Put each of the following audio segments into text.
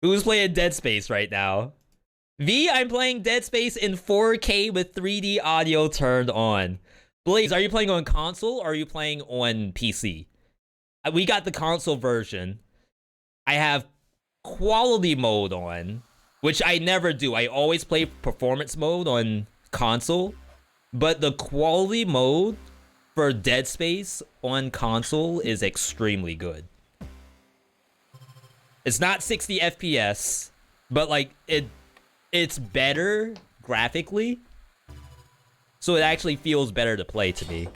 Who's playing Dead Space right now? V, I'm playing Dead Space in 4K with 3D audio turned on. Blaze, are you playing on console or are you playing on PC? We got the console version. I have quality mode on, which I never do. I always play performance mode on console, but the quality mode for Dead Space on console is extremely good. It's not 60 FPS, but like it's better graphically, so it actually feels better to play to me.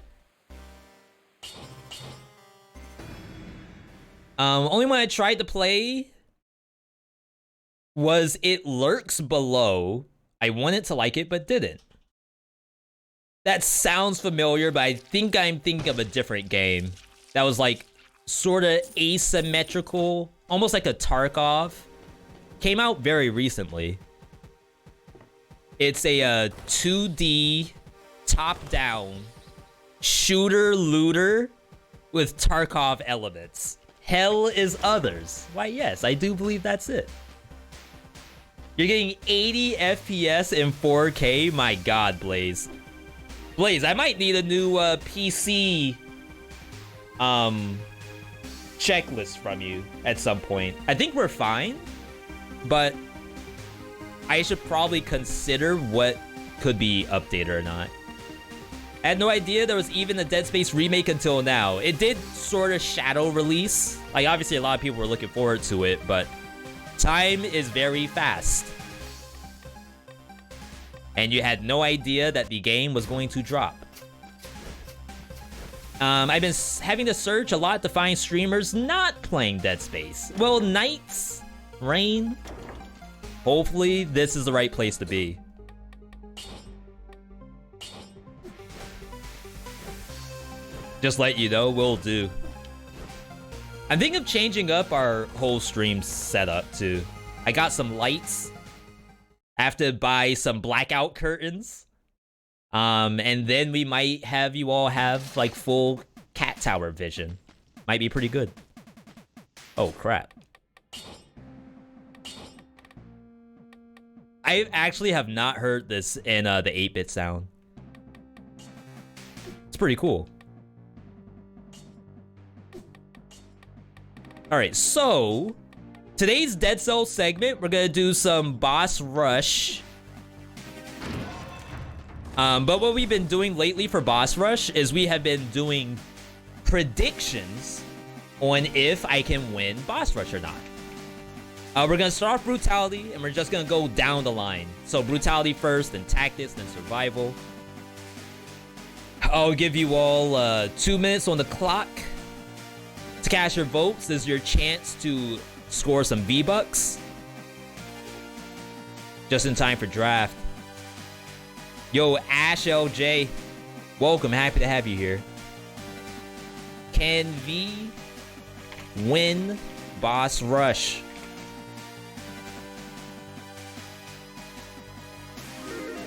Only one I tried to play was It Lurks Below. I wanted to like it, but didn't. That sounds familiar, but I think I'm thinking of a different game that was like sort of asymmetrical, almost like a Tarkov. Came out very recently. It's a 2D top-down shooter-looter with Tarkov elements. Hell is Others. Why, yes, I do believe that's it. You're getting 80 FPS in 4K? My god, Blaze. Blaze, I might need a new PC checklist from you at some point. I think we're fine, but I should probably consider what could be updated or not. I had no idea there was even a Dead Space remake until now. It did sort of shadow release. Like, obviously a lot of people were looking forward to it, but time is very fast. And you had no idea that the game was going to drop. I've been having to search a lot to find streamers not playing Dead Space. Well, nights, rain. Hopefully, this is the right place to be. Just let you know, will do. I'm thinking of changing up our whole stream setup, too. I got some lights. I have to buy some blackout curtains. And then we might have you all have, like, full cat tower vision. Might be pretty good. Oh, crap. I actually have not heard this in the 8-bit sound. It's pretty cool. Alright, so today's Dead Cells segment, we're gonna do some boss rush. But what we've been doing lately for boss rush is we have been doing predictions on if I can win boss rush or not. We're gonna start off brutality, and we're just gonna go down the line. So brutality first, then tactics, then survival. I'll give you all 2 minutes on the clock to cast your votes. This is your chance to score some V-Bucks. Just in time for draft. Yo, Ash LJ, welcome. Happy to have you here. Can V win boss rush?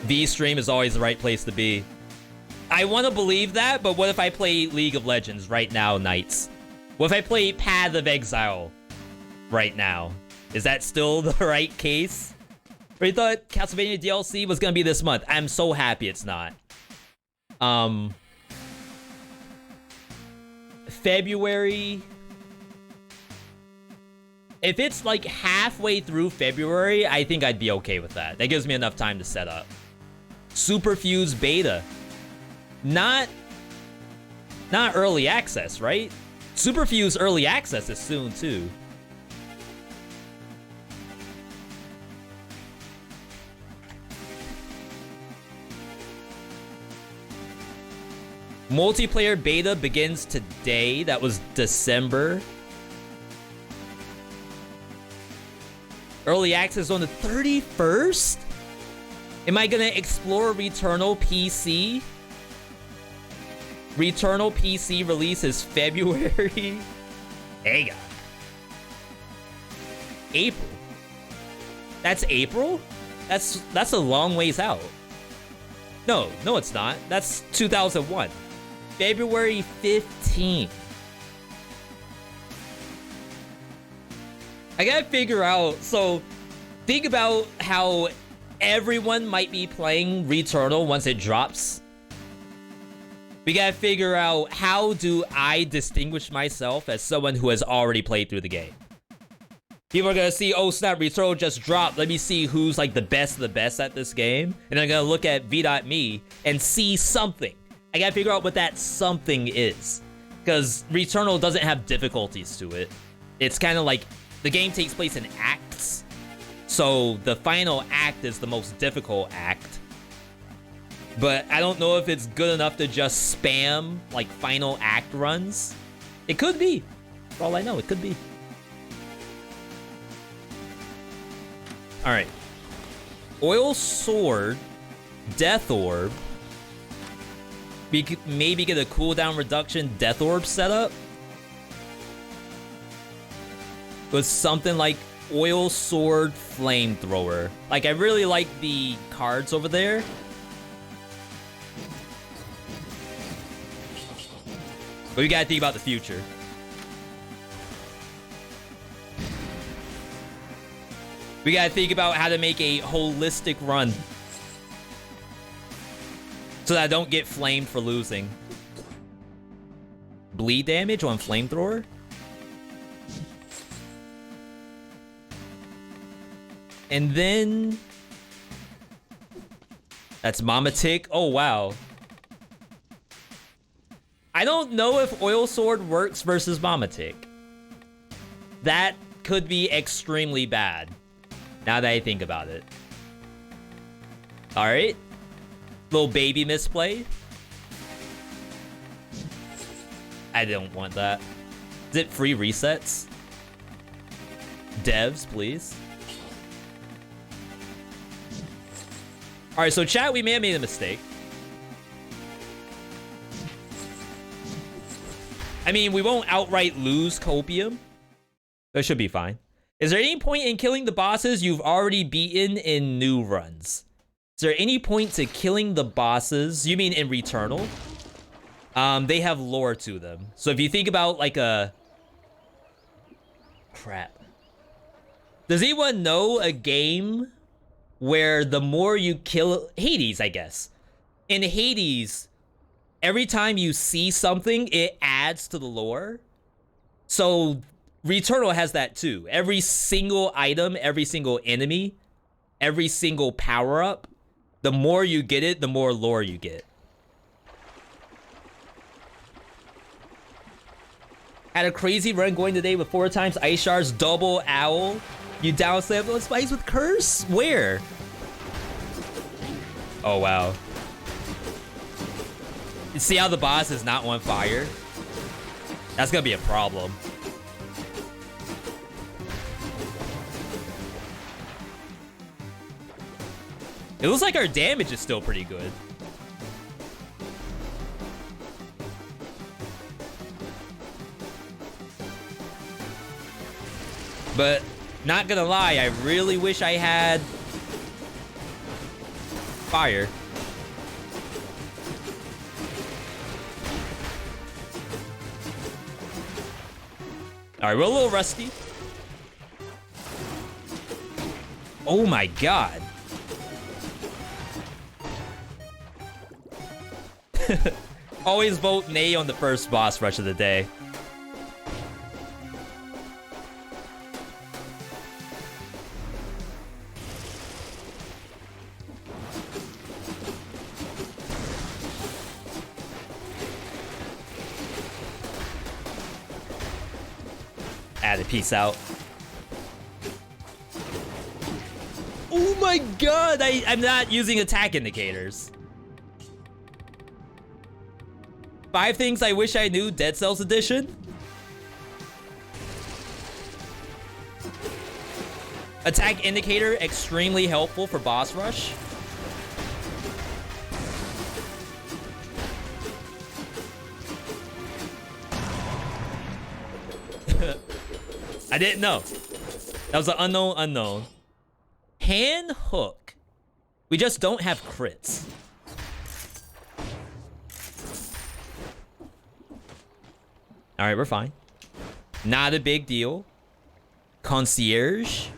V stream is always the right place to be. I want to believe that, but what if I play League of Legends right now, Knights? What if I play Path of Exile right now? Is that still the right case? Or you thought Castlevania DLC was gonna be this month? I'm so happy it's not. February. If it's like halfway through February, I think I'd be okay with that. That gives me enough time to set up. Superfuse beta. Not early access, right? Superfuse early access is soon too. Multiplayer beta begins today. That was December. Early access on the 31st? Am I gonna explore Returnal PC? Returnal PC release is February. Hey, April. That's April? That's a long ways out. No, it's not. That's 2001. February 15th. I gotta figure out. So, think about how everyone might be playing Returnal once it drops. We gotta figure out, how do I distinguish myself as someone who has already played through the game? People are gonna see, oh snap, Returnal just dropped. Let me see who's like the best of the best at this game. And I'm gonna look at V.Me and see something. I gotta figure out what that something is. Because Returnal doesn't have difficulties to it. It's kind of like, the game takes place in acts. So the final act is the most difficult act. But I don't know if it's good enough to just spam like final act runs. It could be. For all I know, it could be. Alright. Oil Sword, Death Orb. We could maybe get a cooldown reduction Death Orb setup. With something like Oil Sword Flamethrower. Like, I really like the cards over there. But we gotta think about the future. We gotta think about how to make a holistic run. So that I don't get flamed for losing. Bleed damage on Flamethrower? And then... That's Mama Tick. Oh, wow. I don't know if Oil Sword works versus Mama Tick. That could be extremely bad. Now that I think about it. Alright. Little baby misplay. I don't want that. Is it free resets? Devs, please. Alright, so chat, we may have made a mistake. I mean, we won't outright lose Copium. That should be fine. Is there any point in killing the bosses you've already beaten in new runs? Is there any point to killing the bosses? You mean in Returnal? They have lore to them. So if you think about like a... Crap. Does anyone know a game where the more you kill... Hades, I guess. In Hades, every time you see something, it adds to the lore. So Returnal has that too. Every single item, every single enemy, every single power-up, the more you get it, the more lore you get. Had a crazy run going today with 4 times Ice Shards, double Owl. You down slam those spikes with Curse? Where? Oh, wow. You see how the boss is not on fire? That's gonna be a problem. It looks like our damage is still pretty good. But, not gonna lie, I really wish I had fire. Alright, we're a little rusty. Oh my god. Always vote nay on the first boss rush of the day. Add a piece out. Oh my god, I'm not using attack indicators. 5 things I wish I knew, Dead Cells edition. Attack indicator, extremely helpful for boss rush. I didn't know. That was an unknown unknown. Hand hook. We just don't have crits. All right, we're fine. Not a big deal. Concierge?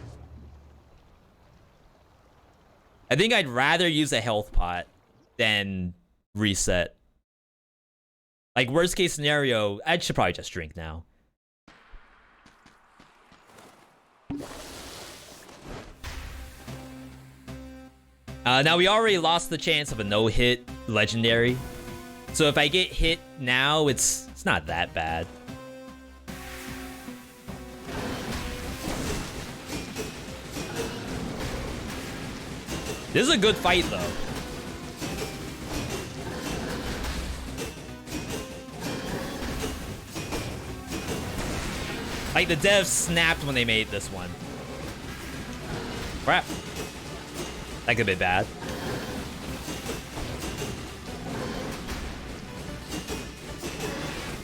I think I'd rather use a health pot than reset. Like, worst case scenario, I should probably just drink now. Now, we already lost the chance of a no-hit legendary. So if I get hit now, it's not that bad. This is a good fight, though. Like, the devs snapped when they made this one. Crap. That could be bad.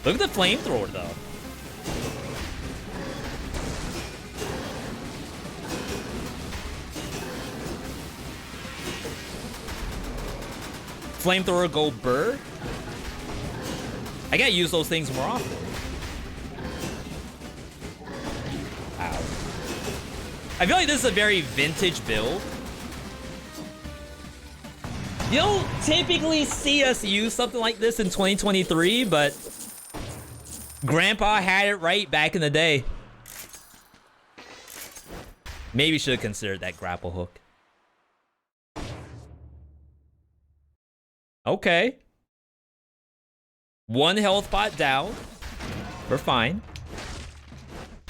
Look at the flamethrower, though. Flamethrower go burr. I gotta use those things more often. Ow. I feel like this is a very vintage build. You don't typically see us use something like this in 2023, but Grandpa had it right back in the day. Maybe should have considered that grapple hook. Okay. One health pot down. We're fine.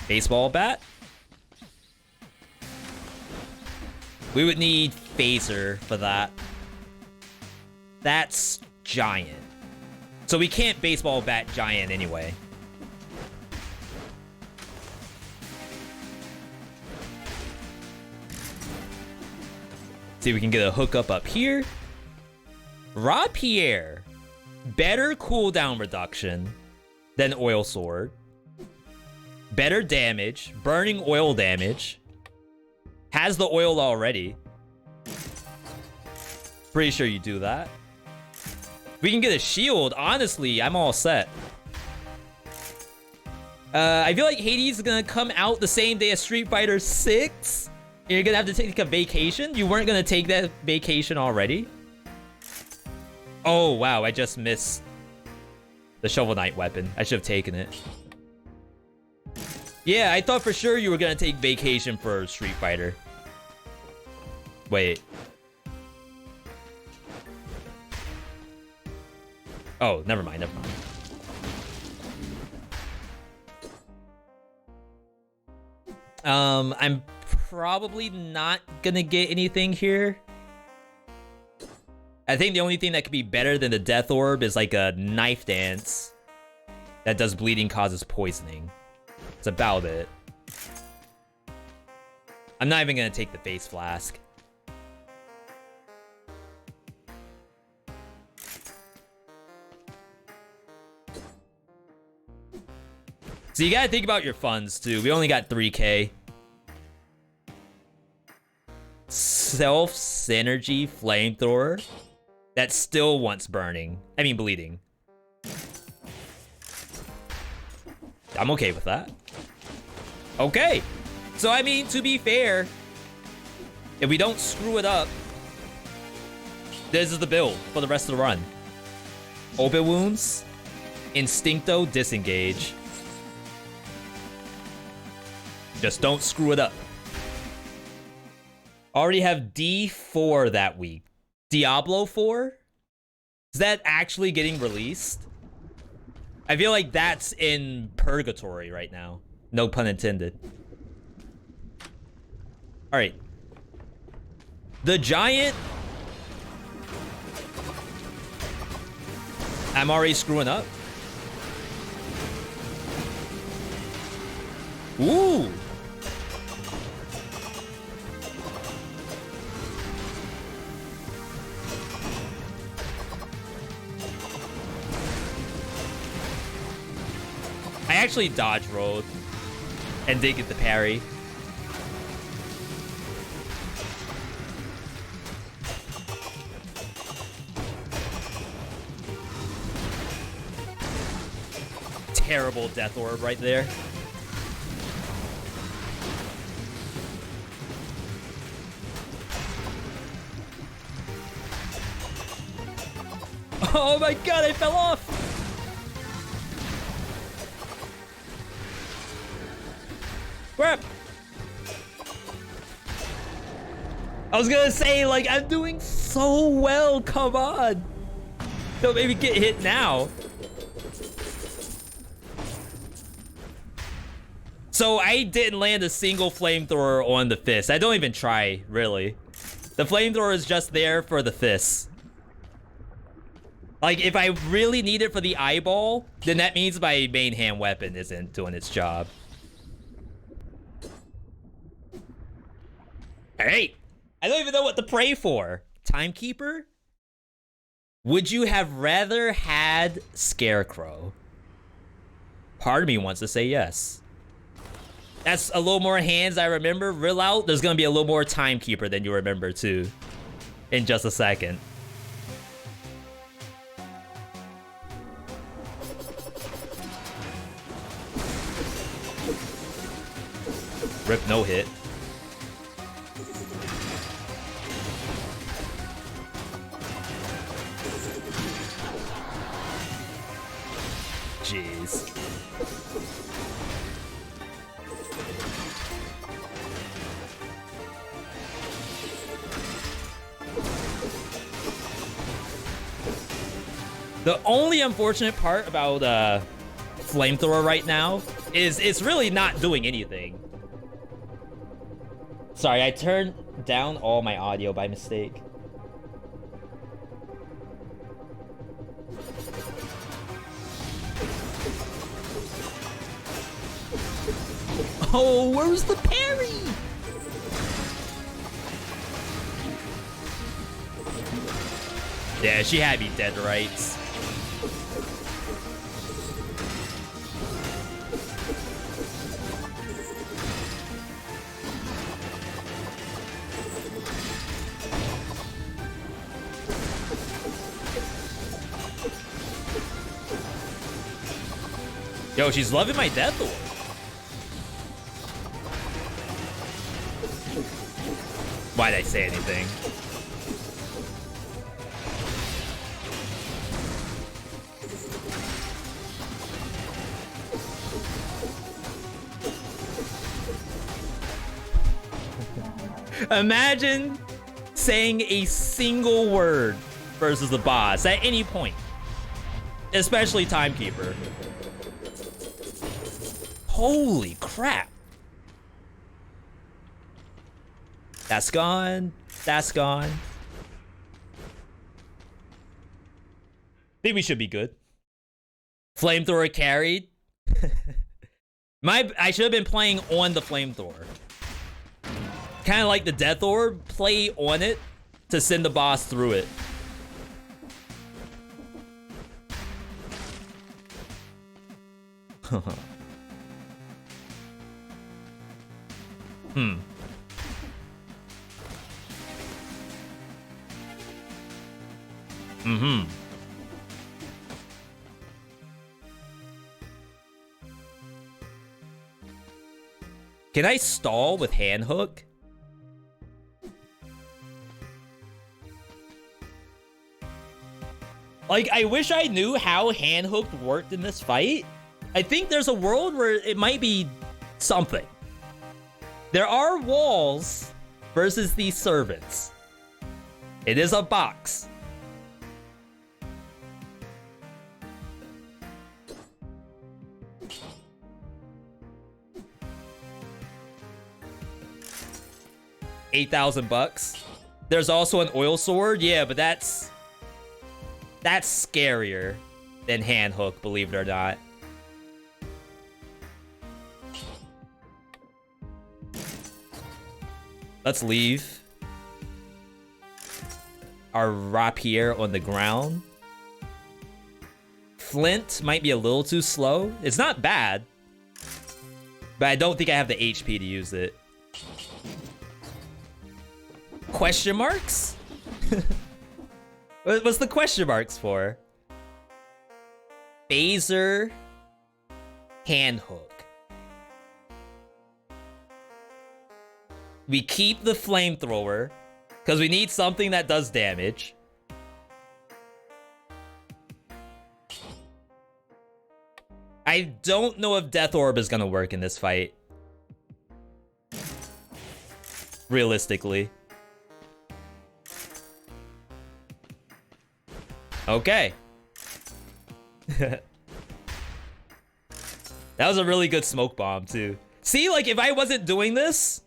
Baseball bat. We would need phaser for that. That's giant. So we can't baseball bat giant anyway. See if we can get a hookup up here. Rapier. Better cooldown reduction than Oil Sword. Better damage. Burning oil damage. Has the oil already. Pretty sure you do that. We can get a shield. Honestly, I'm all set. I feel like Hades is gonna come out the same day as Street Fighter 6. You're gonna have to take a vacation? You weren't gonna take that vacation already? Oh, wow, I just missed the Shovel Knight weapon. I should have taken it. Yeah, I thought for sure you were gonna take vacation for Street Fighter. Wait. Oh, never mind, never mind. I'm probably not gonna get anything here. I think the only thing that could be better than the Death Orb is like a Knife Dance that does bleeding causes poisoning. That's about it. I'm not even gonna take the Face Flask. So you gotta think about your funds too. We only got 3K. Self-synergy flamethrower that still wants burning. I mean bleeding. I'm okay with that. Okay. So I mean, to be fair, if we don't screw it up, this is the build for the rest of the run. Open wounds, Instincto, disengage. Just don't screw it up. Already have D4 that week. Diablo 4? Is that actually getting released? I feel like that's in purgatory right now. No pun intended. Alright. The giant. I'm already screwing up. Ooh. I actually dodge rolled and did get the parry. Terrible Death Orb right there. Oh my god, I fell off! Crap! I was gonna say, like, I'm doing so well, come on! Don't maybe get hit now. So I didn't land a single flamethrower on the fist. I don't even try, really. The flamethrower is just there for the fist. Like, if I really need it for the eyeball, then that means my main hand weapon isn't doing its job. Hey! I don't even know what to pray for. Timekeeper? Would you have rather had Scarecrow? Part of me wants to say yes. That's a little more hands I remember. Real out, there's gonna be a little more Timekeeper than you remember too. In just a second. Rip no hit. Jeez. The only unfortunate part about flamethrower right now is it's really not doing anything. Sorry, I turned down all my audio by mistake. Oh, where's the parry? Yeah, she had me dead right. Yo, she's loving my death orb. Why'd I say anything? Imagine saying a single word versus the boss at any point. Especially Timekeeper. Holy crap. That's gone. That's gone. Think we should be good. Flamethrower carried. I should have been playing on the flamethrower. Kind of like the death orb. Play on it to send the boss through it. Can I stall with hand hook? Like, I wish I knew how hand hooked worked in this fight. I think there's a world where it might be something. There are walls versus these servants. It is a box. $8,000. There's also an oil sword. Yeah, but that's scarier than hand hook, believe it or not. Let's leave our rapier on the ground. Flint might be a little too slow. It's not bad, but I don't think I have the HP to use it. Question marks? What's the question marks for? Phaser, hand hook. We keep the flamethrower because we need something that does damage. I don't know if Death Orb is gonna work in this fight. Realistically. Okay. That was a really good smoke bomb, too. See, like, if I wasn't doing this,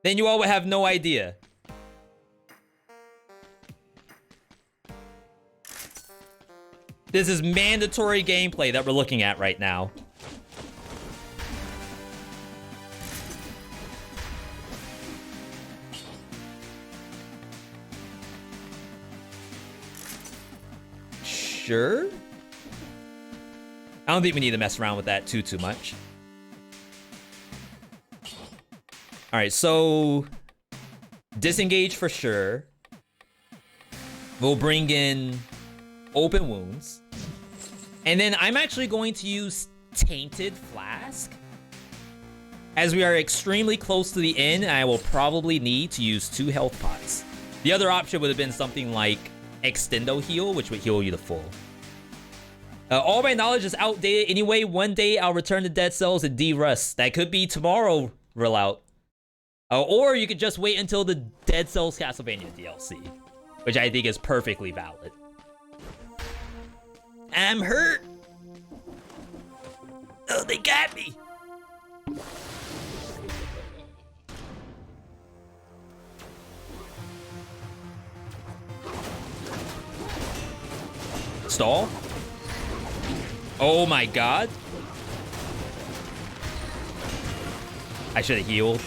then you all would have no idea. This is mandatory gameplay that we're looking at right now. Sure. I don't think we need to mess around with that too much. All right, so disengage for sure. We'll bring in open wounds. And then I'm actually going to use Tainted Flask. As we are extremely close to the end, I will probably need to use 2 health pots. The other option would have been something like Extendo Heal, which would heal you to full. All my knowledge is outdated anyway. One day I'll return to Dead Cells and de-rust. That could be tomorrow, Relout. Or you could just wait until the Dead Cells Castlevania DLC, which I think is perfectly valid. I'm hurt. Oh, they got me. Stall? Oh my god. I should have healed.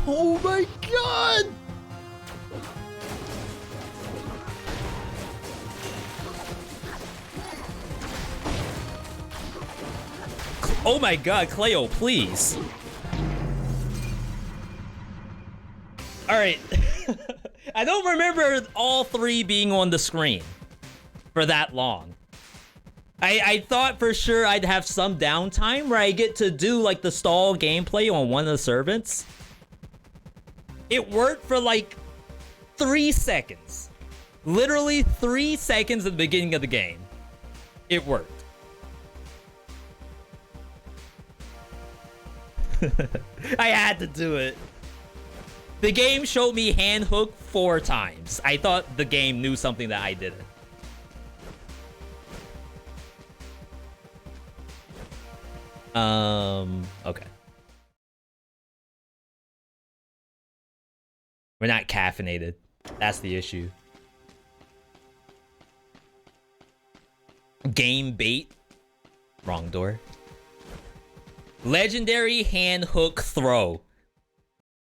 Oh my god! Oh my god, Cleo, please. Alright. I don't remember all 3 being on the screen for that long. I thought for sure I'd have some downtime where I get to do like the stall gameplay on one of the servants. It worked for like 3 seconds. Literally 3 seconds at the beginning of the game. It worked. I had to do it. The game showed me hand hook 4 times. I thought the game knew something that I didn't. Okay. We're not caffeinated. That's the issue. Game bait. Wrong door. Legendary hand hook throw.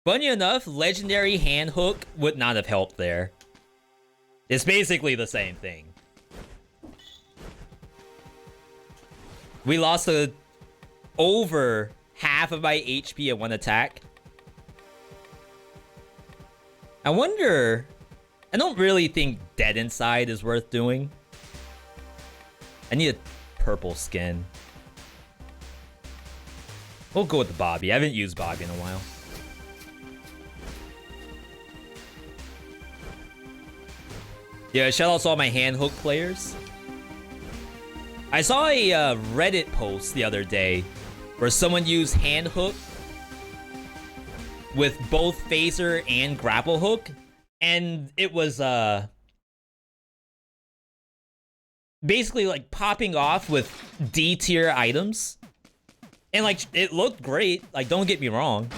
Funny enough, legendary hand hook would not have helped there. It's basically the same thing. We lost over half of my HP at one attack. I wonder... I don't really think Dead Inside is worth doing. I need a purple skin. We'll go with the Bobby. I haven't used Bobby in a while. Yeah, shout out to all my hand hook players. I saw a Reddit post the other day where someone used hand hook with both phaser and grapple hook, and it was basically like popping off with D tier items, and like it looked great. Like, don't get me wrong.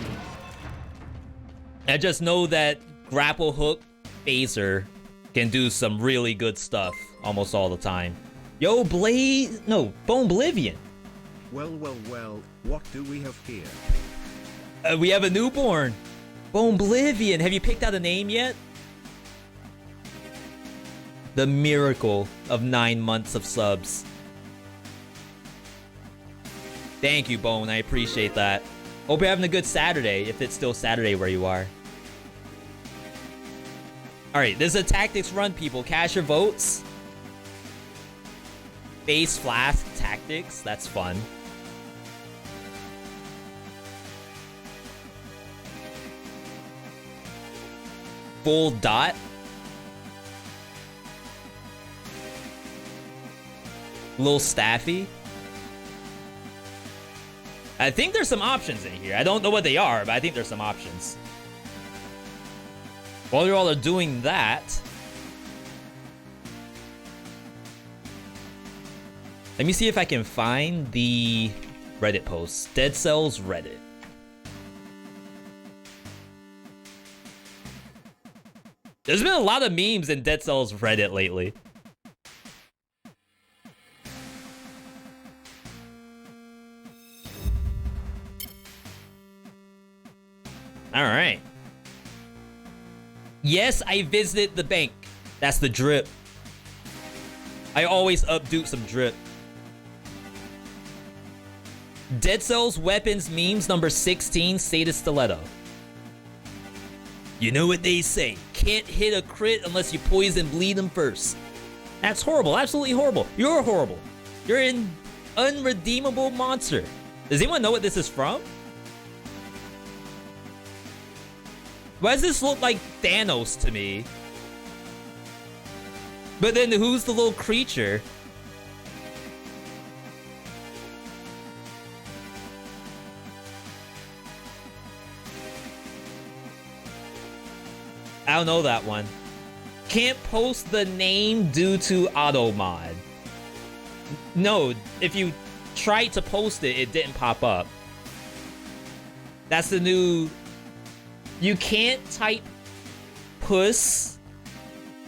I just know that grapple hook phaser can do some really good stuff almost all the time. Yo, Blaze, no, Bone Oblivion. Well, what do we have here? We have a newborn. Bone Oblivion. Have you picked out a name yet? The miracle of 9 months of subs. Thank you, Bone. I appreciate that. Hope you're having a good Saturday, if it's still Saturday where you are. Alright, this is a tactics run, people. Cash your votes. Base Flask Tactics. That's fun. full dot. Little staffy. I think there's some options in here. I don't know what they are, but I think there's some options. While you all are doing that, let me see if I can find the Reddit post. Dead Cells Reddit. There's been a lot of memes in Dead Cells Reddit lately. All right. Yes, I visited the bank. That's the drip. I always updo some drip. Dead Cells weapons memes number 16, Status Stiletto. You know what they say, can't hit a crit unless you poison bleed them first. That's horrible, absolutely horrible. You're horrible. You're an unredeemable monster. Does anyone know what this is from? Why does this look like Thanos to me? But then who's the little creature? I don't know that one. Can't post the name due to auto mod. No, if you tried to post it, it didn't pop up. That's the new... You can't type puss,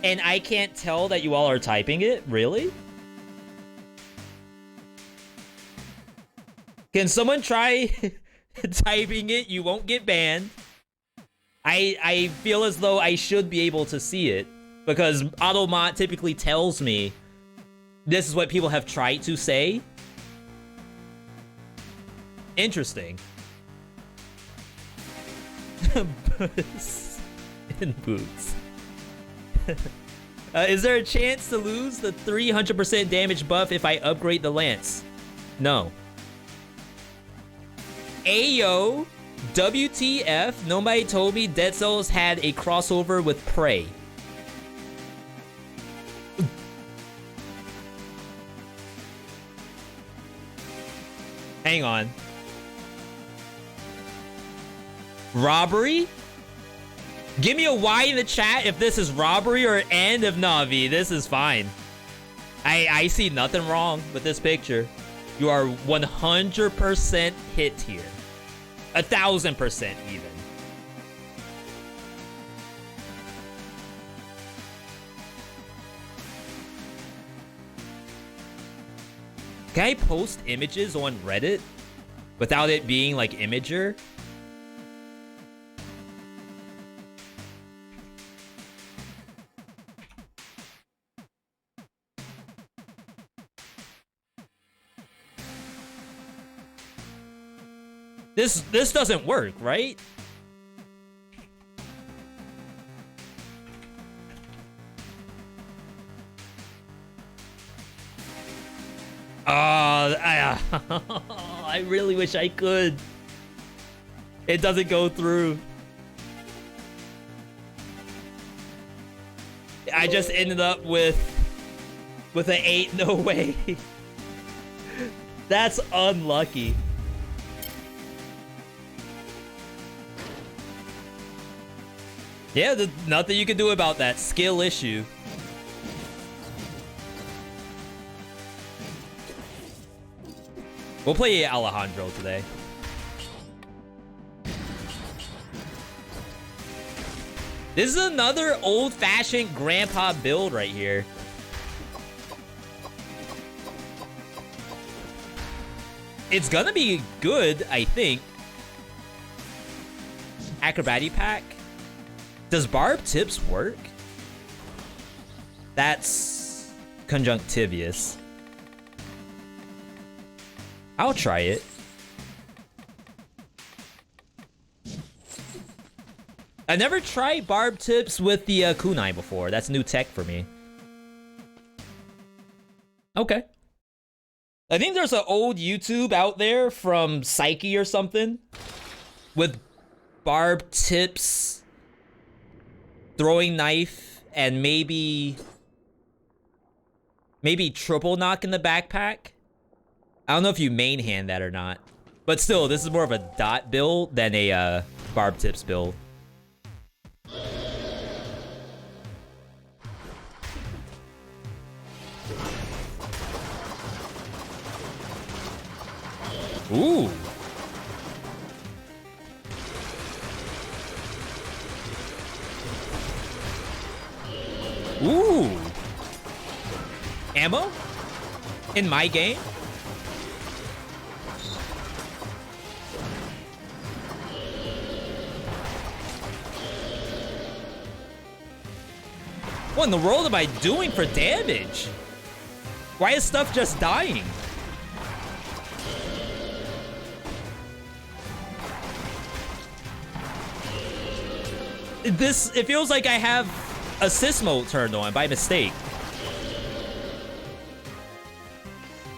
and I can't tell that you all are typing it? Really? Can someone try typing it? You won't get banned. I feel as though I should be able to see it, because Automod typically tells me this is what people have tried to say. Interesting. Puss in boots. Is there a chance to lose the 300% damage buff if I upgrade the lance? No. Ayo, WTF, nobody told me Dead Cells had a crossover with Prey. Hang on. Robbery? Give me a Y in the chat if this is robbery, or N if Navi. This is fine. I see nothing wrong with this picture. You are 100% hit here. 1000% even. Can I post images on Reddit without it being like Imager? This doesn't work, right? I really wish I could. It doesn't go through. I just ended up with an 8, no way. That's unlucky. Yeah, there's nothing you can do about that skill issue. We'll play Alejandro today. This is another old-fashioned grandpa build right here. It's gonna be good, I think. Acrobatic pack. Does barb tips work? That's conjunctivious. I'll try it. I never tried barb tips with the kunai before. That's new tech for me. Okay. I think there's an old YouTube out there from Psyche or something with barb tips throwing knife, and maybe triple knock in the backpack. I don't know if you main hand that or not. But still, this is more of a dot build than a barb tips build. Ooh. Ooh. Ammo? In my game? What in the world am I doing for damage? Why is stuff just dying? It feels like I have assist mode turned on by mistake.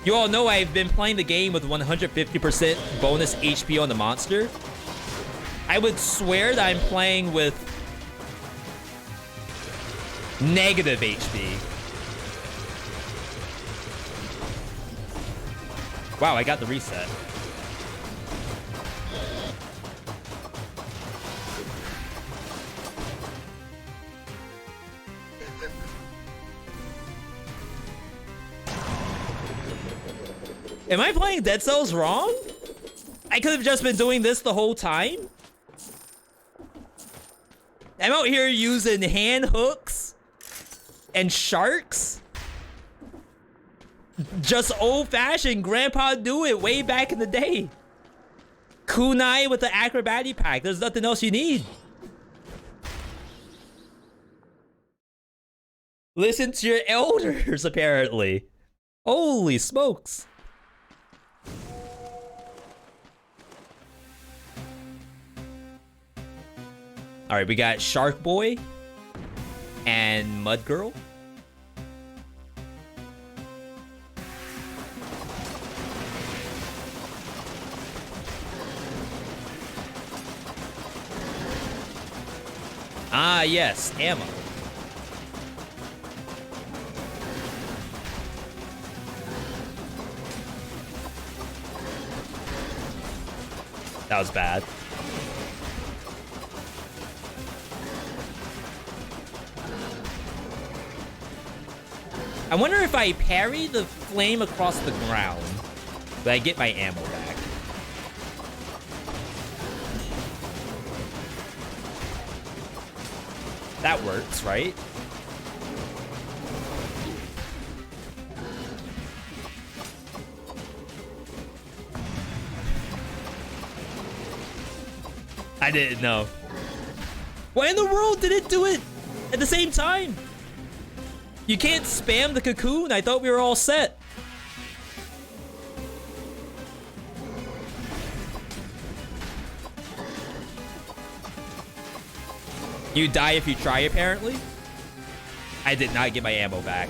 You all know I've been playing the game with 150% bonus HP on the monster. I would swear that I'm playing with negative HP. Wow, I got the reset. Am I playing Dead Cells wrong? I could have just been doing this the whole time. I'm out here using hand hooks and sharks. Just old-fashioned. Grandpa knew it way back in the day. Kunai with the acrobatic pack. There's nothing else you need. Listen to your elders, apparently. Holy smokes. All right, we got Shark Boy and Mud Girl. Ah, yes, ammo. That was bad. I wonder if I parry the flame across the ground, but I get my ammo back. That works, right? I didn't know. Why in the world did it do it at the same time? You can't spam the cocoon. I thought we were all set. You die if you try, apparently. I did not get my ammo back.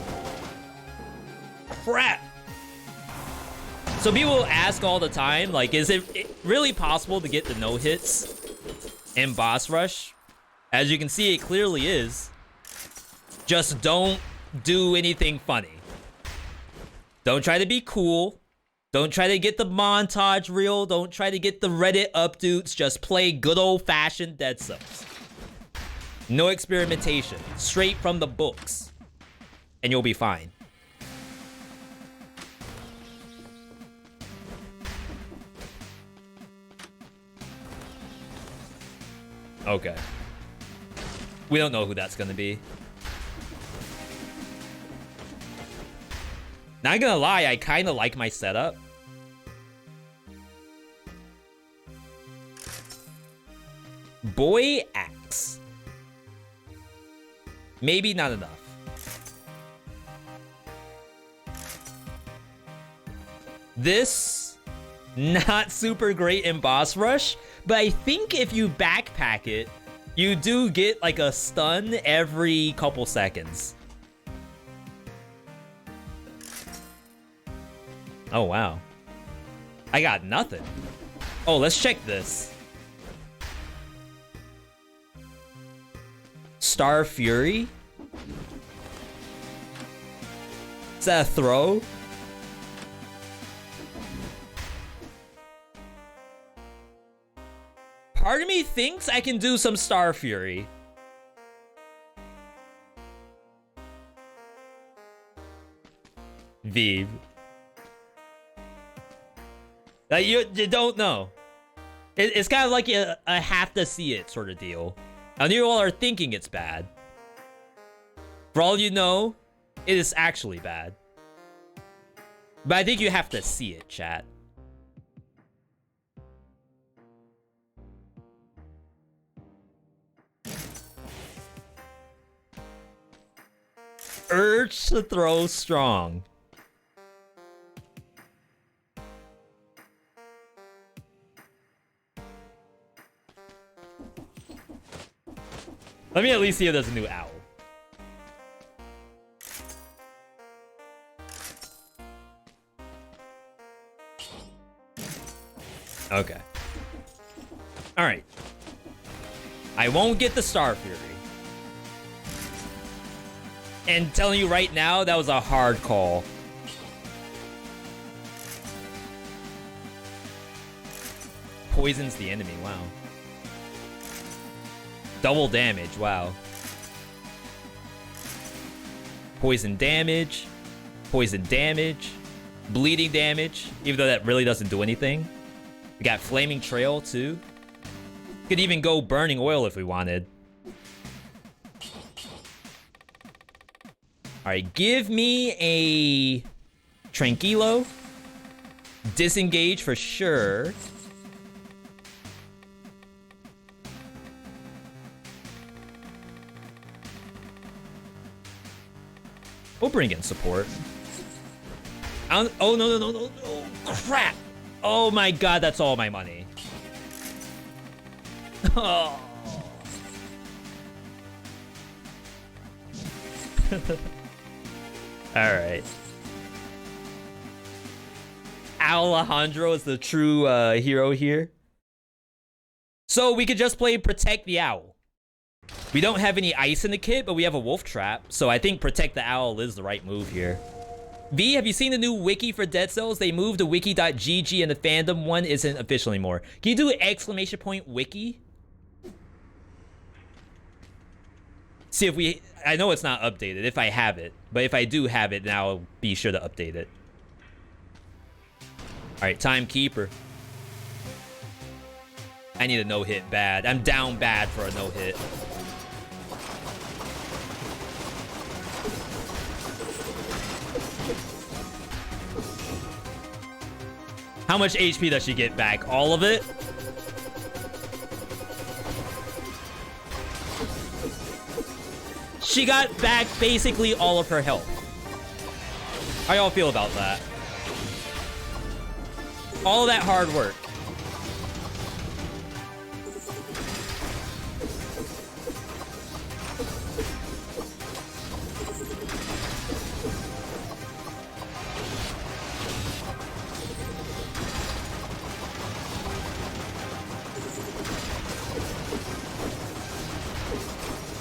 Crap. So people ask all the time, like, is it really possible to get the no hits in boss rush? As you can see, it clearly is. Just don't do anything funny. Don't try to be cool. Don't try to get the montage reel. Don't try to get the Reddit updates. Just play good old-fashioned Dead Cells. No experimentation. Straight from the books. And you'll be fine. Okay. We don't know who that's gonna be. Not gonna lie, I kind of like my setup. Boy axe. Maybe not enough. This, not super great in boss rush, but I think if you backpack it, you do get like a stun every couple seconds. Oh, wow. I got nothing. Oh, let's check this. Star Fury? Is that a throw? Part of me thinks I can do some Star Fury. V. Like you don't know. It's kind of like a have to see it sort of deal. And you all are thinking it's bad. For all you know, it is actually bad. But I think you have to see it, chat. Urge to throw strong. Let me at least see if there's a new owl. Okay. Alright. I won't get the Star Fury. And telling you right now, that was a hard call. Poisons the enemy, wow. Double damage, wow. Poison damage. Poison damage. Bleeding damage, even though that really doesn't do anything. We got Flaming Trail, too. Could even go Burning Oil if we wanted. Alright, give me a Tranquilo. Disengage for sure. We'll bring in support. Oh, no. Crap. Oh my god, that's all my money. Oh. Alright. Alejandro is the true hero here. So we could just play Protect the Owl. We don't have any ice in the kit, but we have a wolf trap. So I think Protect the Owl is the right move here. V, have you seen the new wiki for Dead Cells? They moved to wiki.gg and the fandom one isn't official anymore. Can you do an ! Wiki? See if we... I know it's not updated if I have it. But if I do have it, then I'll be sure to update it. Alright, Timekeeper. I need a no-hit bad. I'm down bad for a no-hit. How much HP does she get back? All of it? She got back basically all of her health. How y'all feel about that? All of that hard work.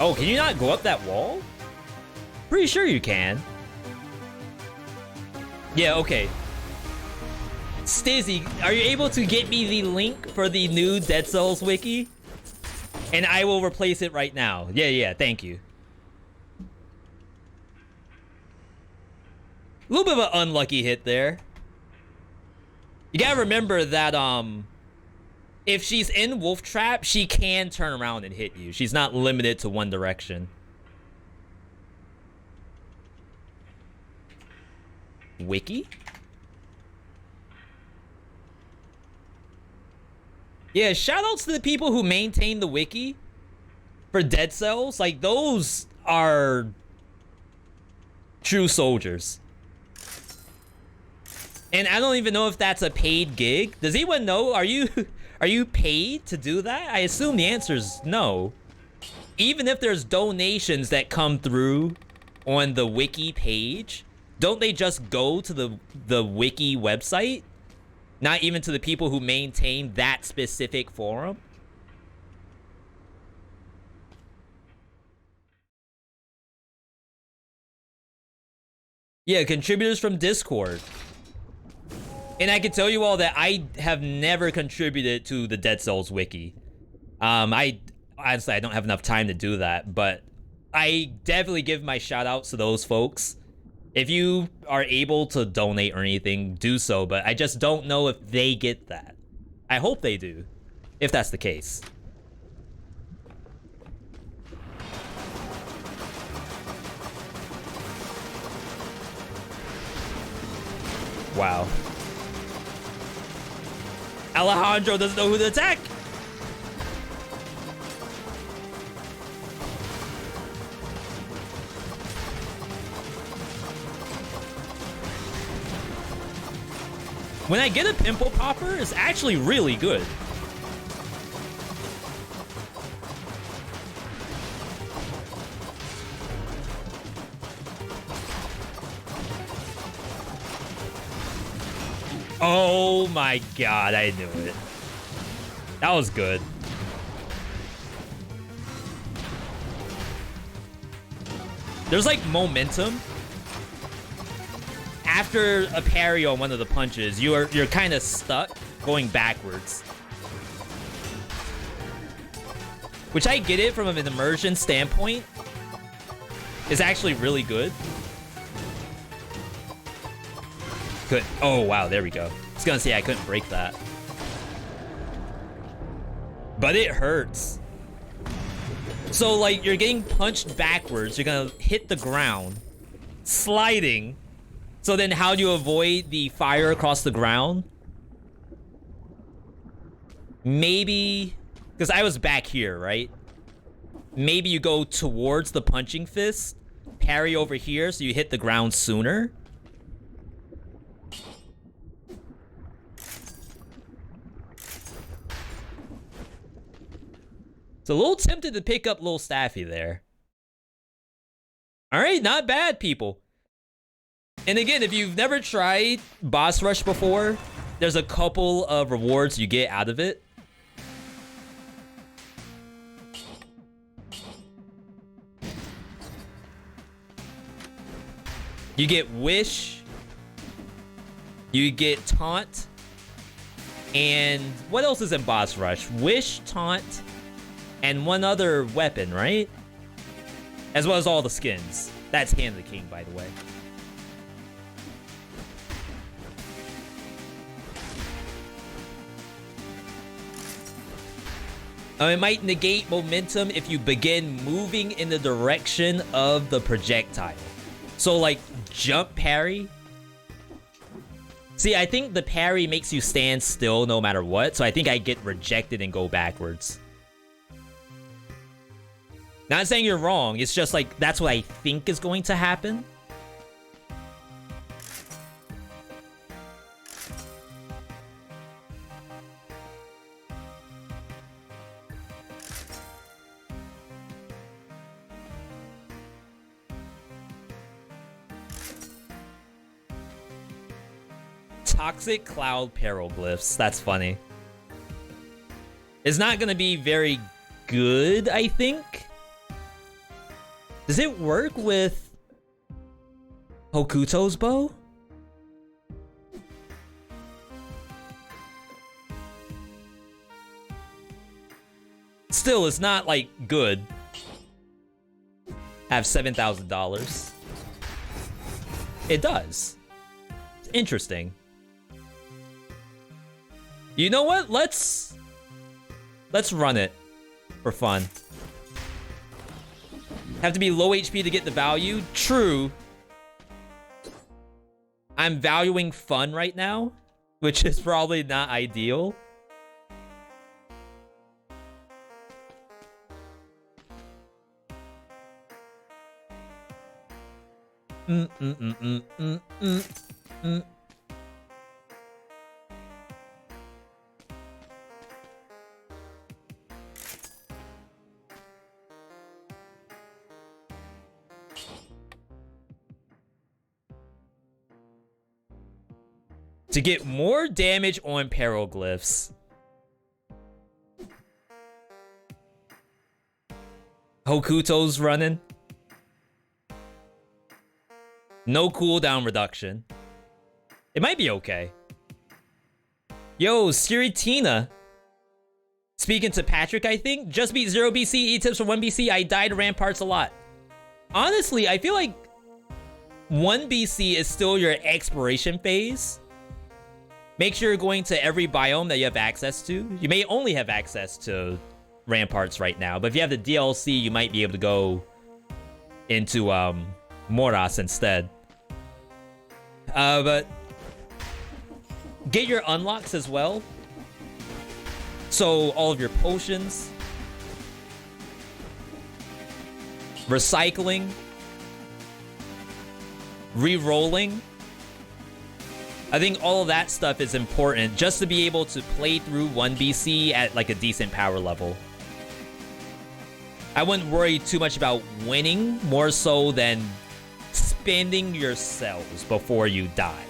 Oh, can you not go up that wall? Pretty sure you can. Yeah, okay. Stizzy, are you able to get me the link for the new Dead Cells wiki? And I will replace it right now. Yeah, thank you. A little bit of an unlucky hit there. You gotta remember that, if she's in Wolf Trap, she can turn around and hit you. She's not limited to one direction. Wiki? Yeah, shoutouts to the people who maintain the wiki for Dead Cells. Like, those are true soldiers. And I don't even know if that's a paid gig. Does anyone know? Are you paid to do that? I assume the answer is no. Even if there's donations that come through on the wiki page, don't they just go to the wiki website? Not even to the people who maintain that specific forum? Yeah, contributors from Discord. And I can tell you all that I have never contributed to the Dead Cells wiki. I honestly, I don't have enough time to do that, but I definitely give my shout outs to those folks. If you are able to donate or anything, do so, but I just don't know if they get that. I hope they do, if that's the case. Wow. Alejandro doesn't know who to attack. When I get a pimple popper, it's actually really good. Oh my god, I knew it. That was good. There's like momentum. After a parry on one of the punches, you're kind of stuck going backwards. Which I get it from an immersion standpoint. Is actually really good. Good. Oh, wow, there we go. I was gonna say I couldn't break that. But it hurts. So, like, you're getting punched backwards. You're gonna hit the ground. Sliding. So then how do you avoid the fire across the ground? Maybe... Because I was back here, right? Maybe you go towards the punching fist. Parry over here so you hit the ground sooner. So a little tempted to pick up Little Staffy there. Alright, not bad, people. And again, if you've never tried Boss Rush before, there's a couple of rewards you get out of it. You get Wish. You get Taunt. And what else is in Boss Rush? Wish, Taunt, and one other weapon, right? As well as all the skins. That's Hand of the King, by the way. It might negate momentum if you begin moving in the direction of the projectile. So, like, jump parry. See, I think the parry makes you stand still no matter what, so I think I get rejected and go backwards. Not saying you're wrong, it's just like, that's what I think is going to happen. Toxic Cloud Pearoglyphs. That's funny. It's not gonna be very good, I think. Does it work with Hokuto's bow? Still, it's not, like, good. I have $7,000. It does. It's interesting. You know what? Let's run it for fun. Have to be low HP to get the value? True. I'm valuing fun right now, which is probably not ideal. To get more damage on Pearoglyphs, Hokuto's running. No cooldown reduction. It might be okay. Yo, Siritina. Speaking to Patrick, I think. Just beat 0 BC, eat tips for 1 BC. I died ramparts a lot. Honestly, I feel like 1 BC is still your exploration phase. Make sure you're going to every biome that you have access to. You may only have access to ramparts right now, but if you have the DLC, you might be able to go into Moras instead. But get your unlocks as well. So all of your potions, recycling, re-rolling. I think all of that stuff is important just to be able to play through 1 BC at like a decent power level. I wouldn't worry too much about winning, more so than spending your cells before you die.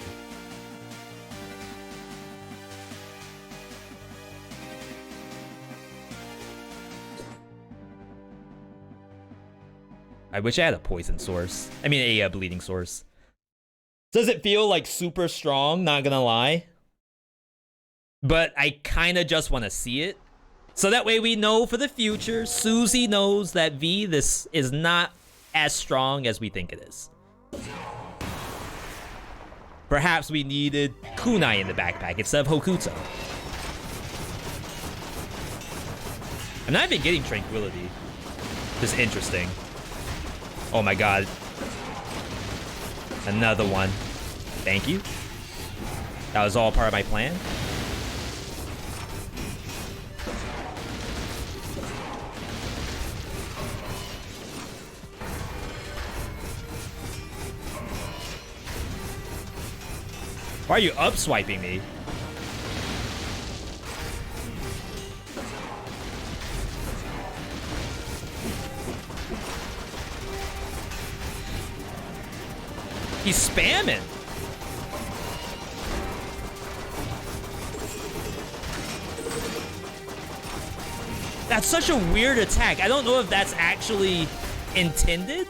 I wish I had a poison source. I mean, a bleeding source. Does it feel like super strong? Not gonna lie. But I kind of just want to see it. So that way we know for the future, Susie knows that V, this is not as strong as we think it is. Perhaps we needed Kunai in the backpack instead of Hokuto. I'm not even getting Tranquility. Just interesting. Oh my god. Another one. Thank you. That was all part of my plan. Why are you up swiping me? He's spamming. That's such a weird attack. I don't know if that's actually intended.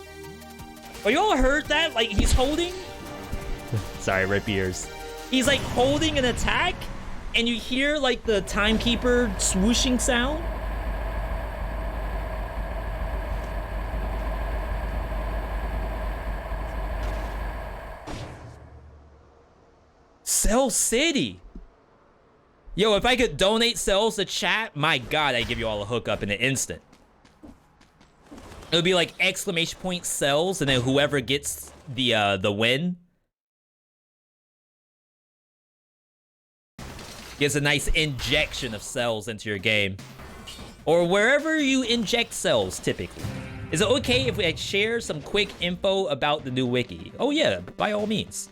Oh, you all heard that? Like, he's holding? Sorry, rip ears. He's like holding an attack, and you hear like the timekeeper swooshing sound. Cell City. Yo, if I could donate cells to chat, my god, I'd give you all a hookup in an instant. It would be like exclamation point cells, and then whoever gets the win gets a nice injection of cells into your game. Or wherever you inject cells, typically. Is it okay if we share some quick info about the new wiki? Oh yeah, by all means.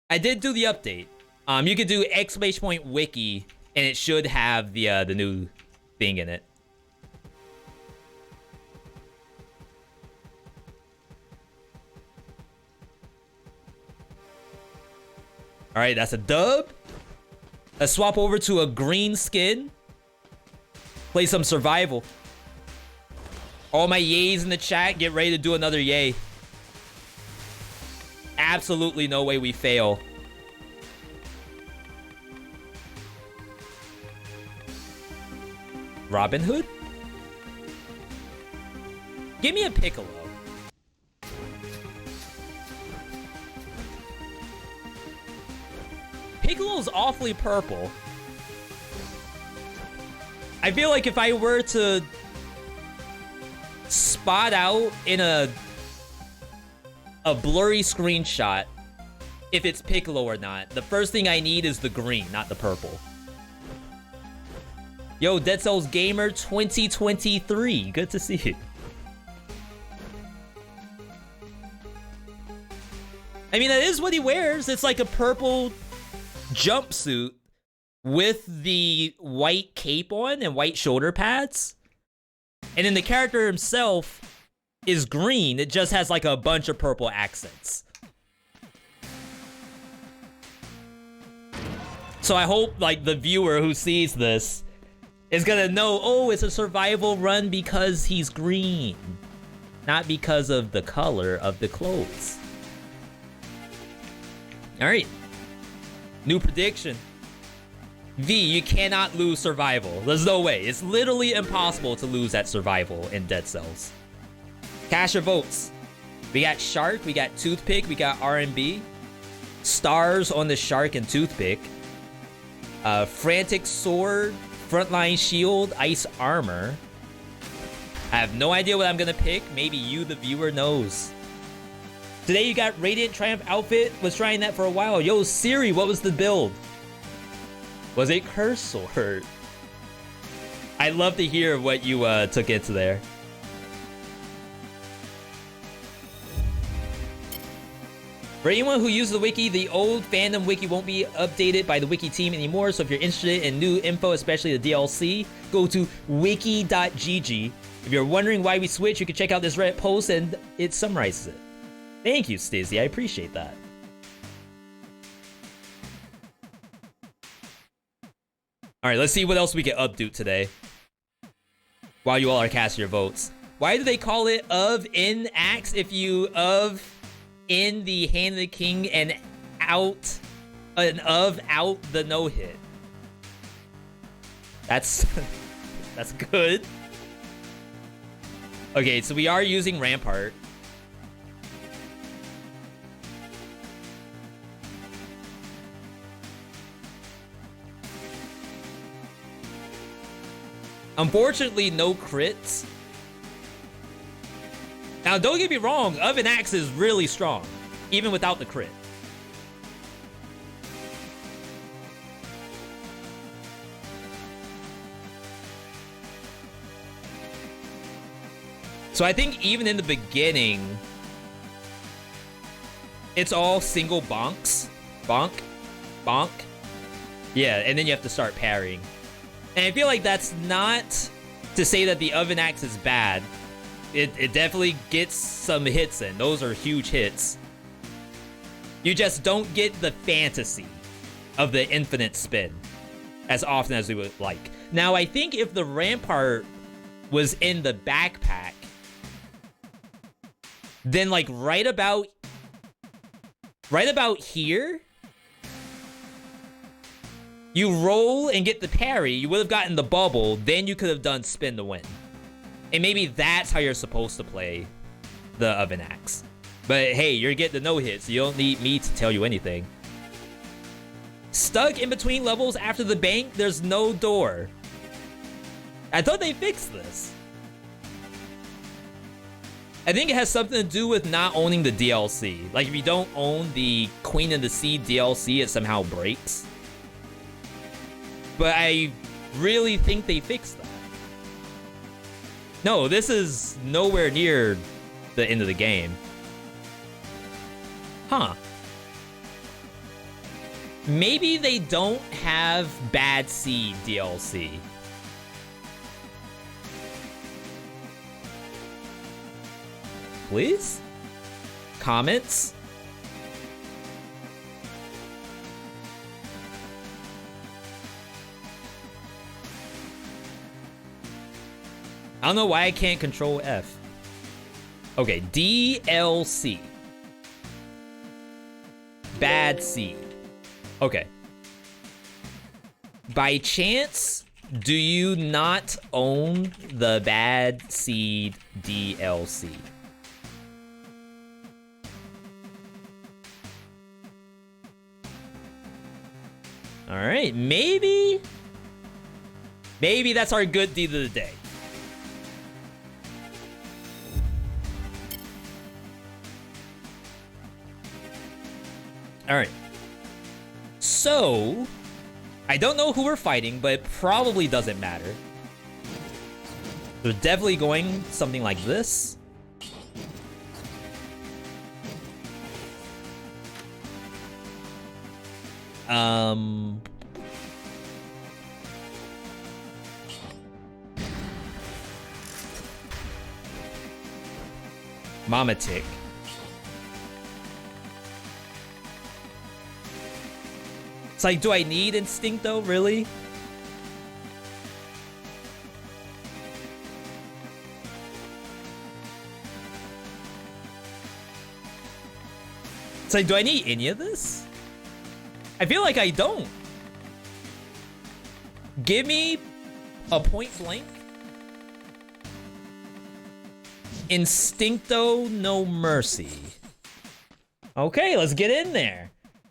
I did do the update. You could do exclamation point wiki, and it should have the new thing in it. All right, that's a dub. Let's swap over to a green skin. Play some survival. All my yays in the chat, get ready to do another yay. Absolutely no way we fail. Robin Hood? Give me a Piccolo. Piccolo's awfully purple. I feel like if I were to spot out in a blurry screenshot if it's Piccolo or not, the first thing I need is the green, not the purple. Yo, Dead Cells Gamer 2023. Good to see you. I mean, that is what he wears. It's like a purple jumpsuit with the white cape on and white shoulder pads. And then the character himself is green. It just has like a bunch of purple accents. So I hope like the viewer who sees this is gonna know, oh, it's a survival run because he's green. not because of the color of the clothes. Alright. New prediction. V, you cannot lose survival. There's no way. It's literally impossible to lose at survival in Dead Cells. Cast your votes. We got Shark, we got Toothpick, we got R&B. Stars on the Shark and Toothpick. Frantic Sword, Frontline Shield, Ice Armor. I have no idea what I'm gonna pick. Maybe you, the viewer, knows. Today you got Radiant Triumph outfit. Was trying that for a while. Yo, Siri, what was the build? Was it Curse Sword? I'd love to hear what you took into there. For anyone who uses the wiki, the old fandom wiki won't be updated by the wiki team anymore, so if you're interested in new info, especially the DLC, go to wiki.gg. If you're wondering why we switched, you can check out this Reddit post and it summarizes it. Thank you, Stizzy, I appreciate that. Alright, let's see what else we can updo today. While you all are casting your votes. Why do they call it of in axe if you of in the Hand of the King and out the no hit? That's that's good. Okay, so we are using Rampart. Unfortunately, no crits. Now, don't get me wrong, Oven Axe is really strong, even without the crit. So I think even in the beginning, it's all single bonks. Bonk. Bonk. Yeah, and then you have to start parrying. And I feel like that's not to say that the Oven Axe is bad. It definitely gets some hits in. Those are huge hits. You just don't get the fantasy of the infinite spin as often as we would like. Now, I think if the Rampart was in the backpack, then like right about here, you roll and get the parry, you would have gotten the bubble, then you could have done spin to win. And maybe that's how you're supposed to play the Oven Axe. But hey, you're getting the no-hit, so you don't need me to tell you anything. Stuck in between levels after the bank, there's no door. I thought they fixed this. I think it has something to do with not owning the DLC. Like if you don't own the Queen of the Sea DLC, it somehow breaks. But I really think they fixed that. No, this is nowhere near the end of the game. Huh. Maybe they don't have Bad Seed DLC. Please? Comments? I don't know why I can't control F. Okay, DLC. Bad Seed. Okay. By chance, do you not own the Bad Seed DLC? Alright, maybe that's our good deed of the day. Alright. So, I don't know who we're fighting, but it probably doesn't matter. We're definitely going something like this. Mama Tick. It's like, do I need Instinct though, really? It's like, do I need any of this? I feel like I don't. Give me a point blank. Instincto no mercy. Okay, let's get in there.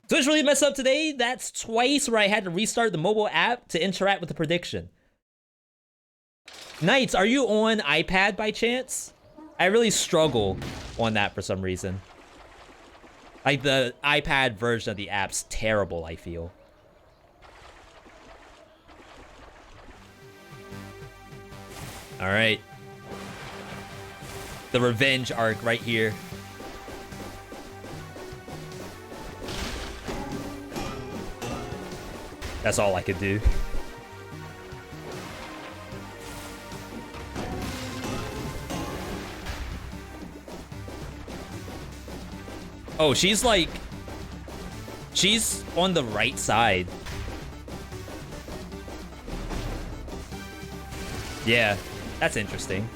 Twitch really messed up today. That's twice where I had to restart the mobile app to interact with the prediction. Knights, are you on iPad by chance? I really struggle on that for some reason. Like, the iPad version of the app's terrible, I feel. All right. The revenge arc right here. That's all I could do. Oh, she's like... She's on the right side. Yeah, that's interesting.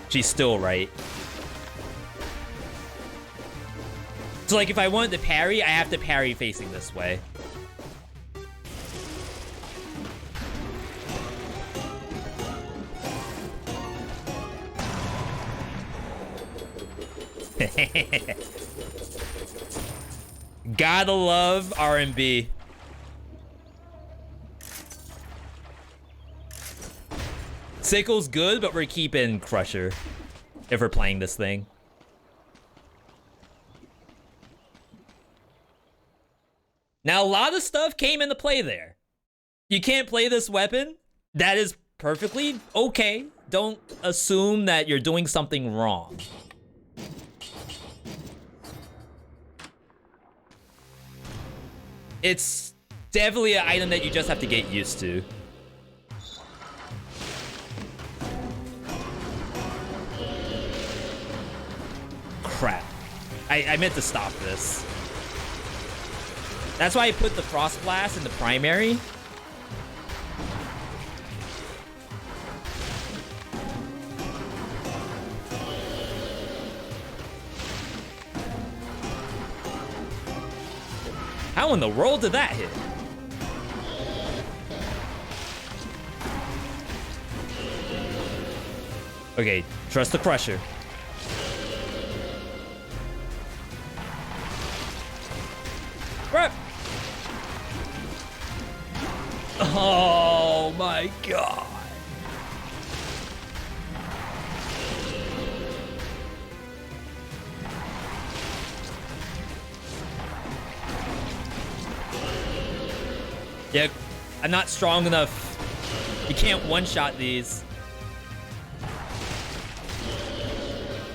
She's still right. So, like, if I wanted to parry, I have to parry facing this way. Gotta love R&B. Sickle's good, but we're keeping Crusher if we're playing this thing. Now, a lot of stuff came into play there. You can't play this weapon. That is perfectly okay. Don't assume that you're doing something wrong. It's definitely an item that you just have to get used to. Crap. I meant to stop this. That's why I put the Frost Blast in the primary. How in the world did that hit? Okay, trust the Crusher. Right. Oh my god. Yeah, I'm not strong enough. You can't one-shot these.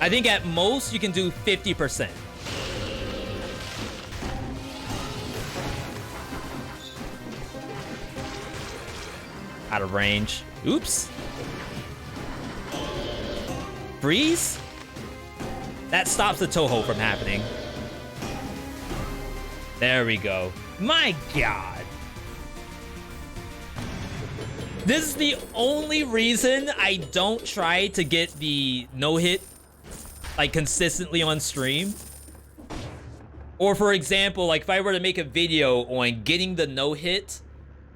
I think at most you can do 50%. Out of range. Oops. Freeze? That stops the Toho from happening. There we go. My god. This is the only reason I don't try to get the no-hit like consistently on stream. Or for example, like if I were to make a video on getting the no-hit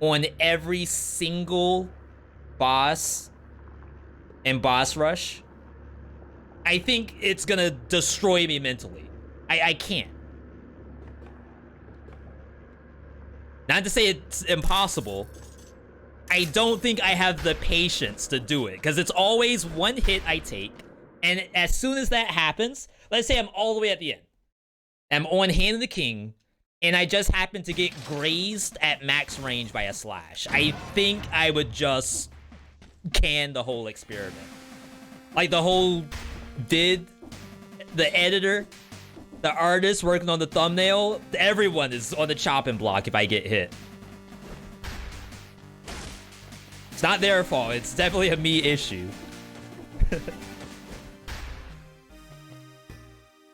on every single boss and boss rush, I think it's gonna destroy me mentally. I can't. Not to say it's impossible. I don't think I have the patience to do it, because it's always one hit I take, and as soon as that happens, let's say I'm all the way at the end. I'm on Hand of the King, and I just happen to get grazed at max range by a slash. I think I would just can the whole experiment. Like the whole the editor, the artist working on the thumbnail, everyone is on the chopping block if I get hit. It's not their fault, it's definitely a me issue.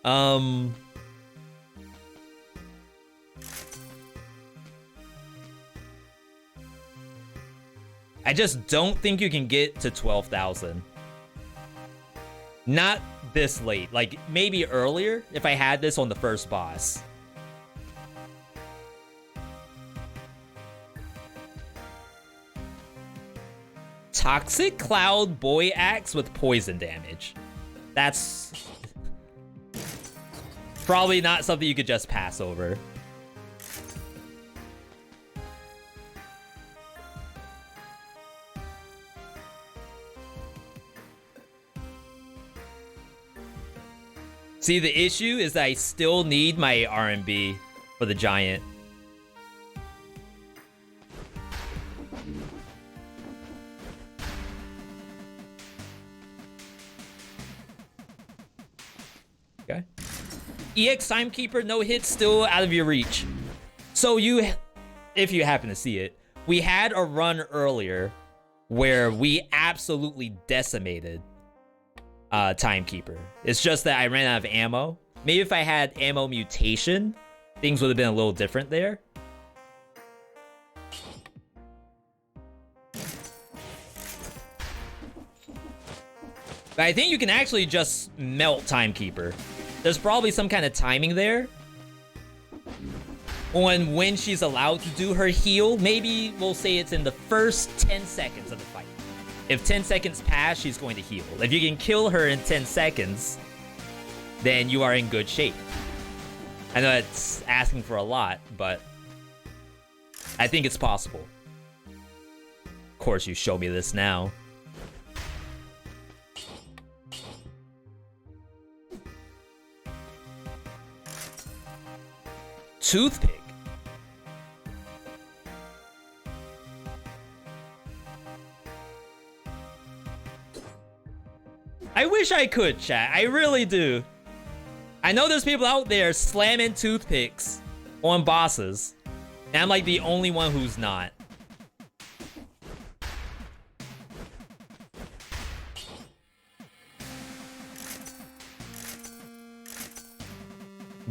I just don't think you can get to 12,000. Not this late. Like, maybe earlier if I had this on the first boss. Toxic Cloud Boy Axe with poison damage. That's probably not something you could just pass over. See, the issue is that I still need my R&B for the giant. Okay. EX Timekeeper, no hit, still out of your reach. So you, if you happen to see it, we had a run earlier where we absolutely decimated Timekeeper. It's just that I ran out of ammo. Maybe if I had ammo mutation, things would have been a little different there. But I think you can actually just melt Timekeeper. There's probably some kind of timing there on when she's allowed to do her heal. Maybe we'll say it's in the first 10 seconds of the fight. If 10 seconds pass, she's going to heal. If you can kill her in 10 seconds, then you are in good shape. I know it's asking for a lot, but I think it's possible. Of course, you show me this now. Toothpick. I wish I could, chat. I really do. I know there's people out there slamming toothpicks on bosses, and I'm like the only one who's not.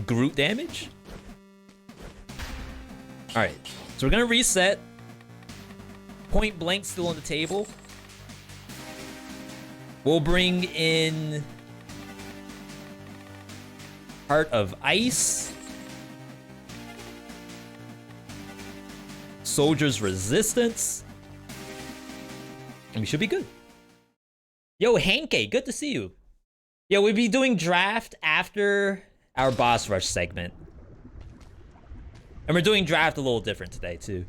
Groot damage? Alright, so we're gonna reset. Point blank still on the table. We'll bring in Heart of Ice. Soldier's Resistance. And we should be good. Yo, Henke, good to see you. Yo, we'll be doing draft after our boss rush segment. And we're doing draft a little different today, too.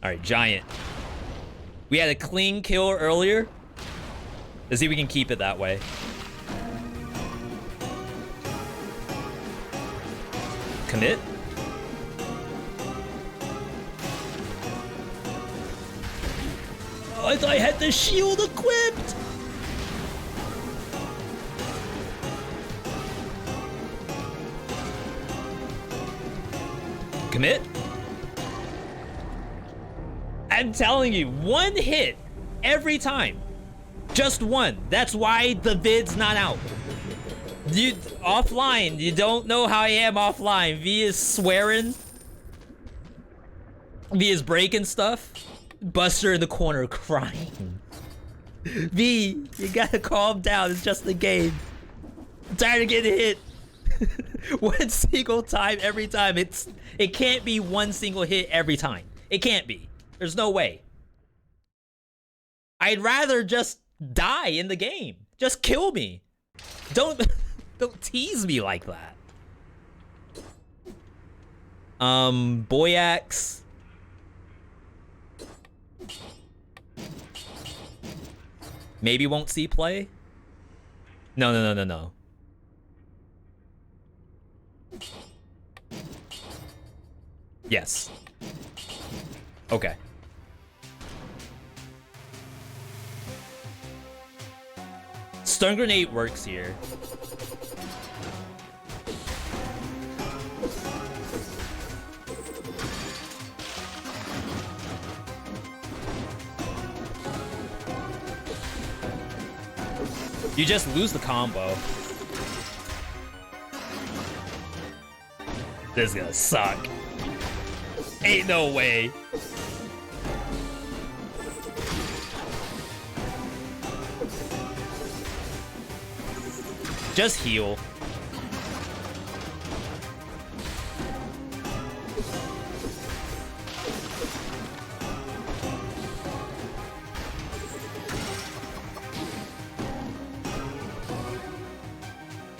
Alright, giant. We had a clean kill earlier. Let's see if we can keep it that way. Commit. Oh, I thought I had the shield equipped. Commit. I'm telling you, one hit every time. Just one. That's why the vid's not out. You offline, you don't know how I am offline. V is swearing. V is breaking stuff. Buster in the corner crying. V, you gotta calm down. It's just a game. I'm tired of getting hit. One single time every time. It can't be one single hit every time. It can't be. There's no way. I'd rather just die in the game. Just kill me. Don't tease me like that. Boy Axe. Maybe won't see play. No. Yes. Okay. Stun grenade works here. You just lose the combo. This is gonna suck. Ain't no way. Just heal.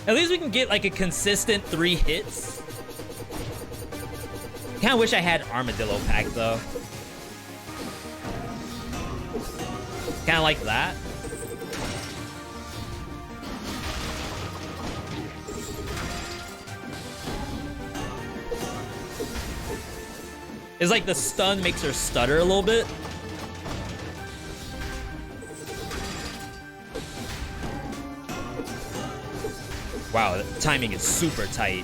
At least we can get like a consistent 3 hits. Kinda wish I had Armadillo pack though. Kinda like that. It's like the stun makes her stutter a little bit. Wow, the timing is super tight.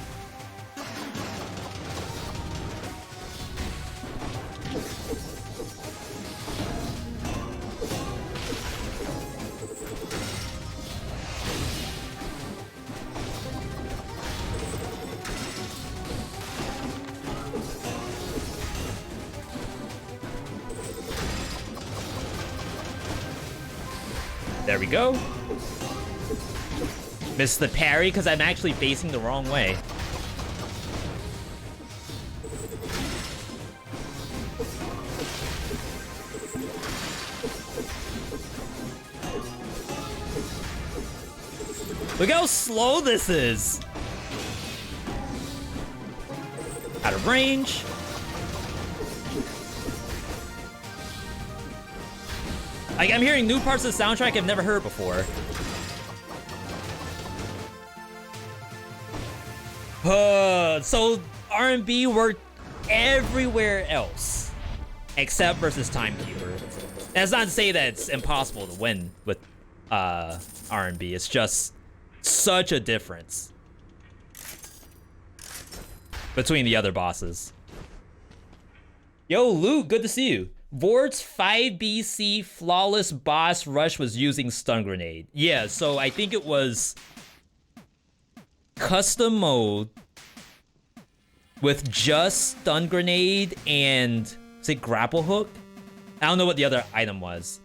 There we go. Missed the parry because I'm actually facing the wrong way. Look how slow this is. Out of range. Like, I'm hearing new parts of the soundtrack I've never heard before. So R&B worked everywhere else except versus Timekeeper. That's not to say that it's impossible to win with R&B. It's just such a difference between the other bosses. Yo, Luke, good to see you. Vort's 5BC flawless boss rush was using stun grenade. Yeah, so I think it was custom mode with just stun grenade and is it grapple hook? I don't know what the other item was.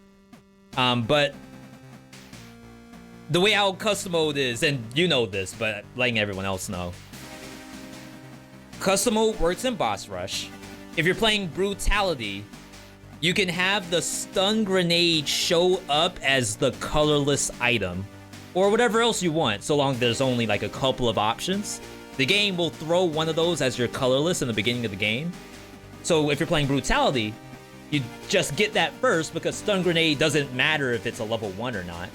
But the way how custom mode is, and you know this, but letting everyone else know. Custom mode works in boss rush. If you're playing brutality, you can have the stun grenade show up as the colorless item, or whatever else you want, so long there's only like a couple of options. The game will throw one of those as your colorless in the beginning of the game. So if you're playing brutality, you just get that first because stun grenade doesn't matter if it's a level 1 or not.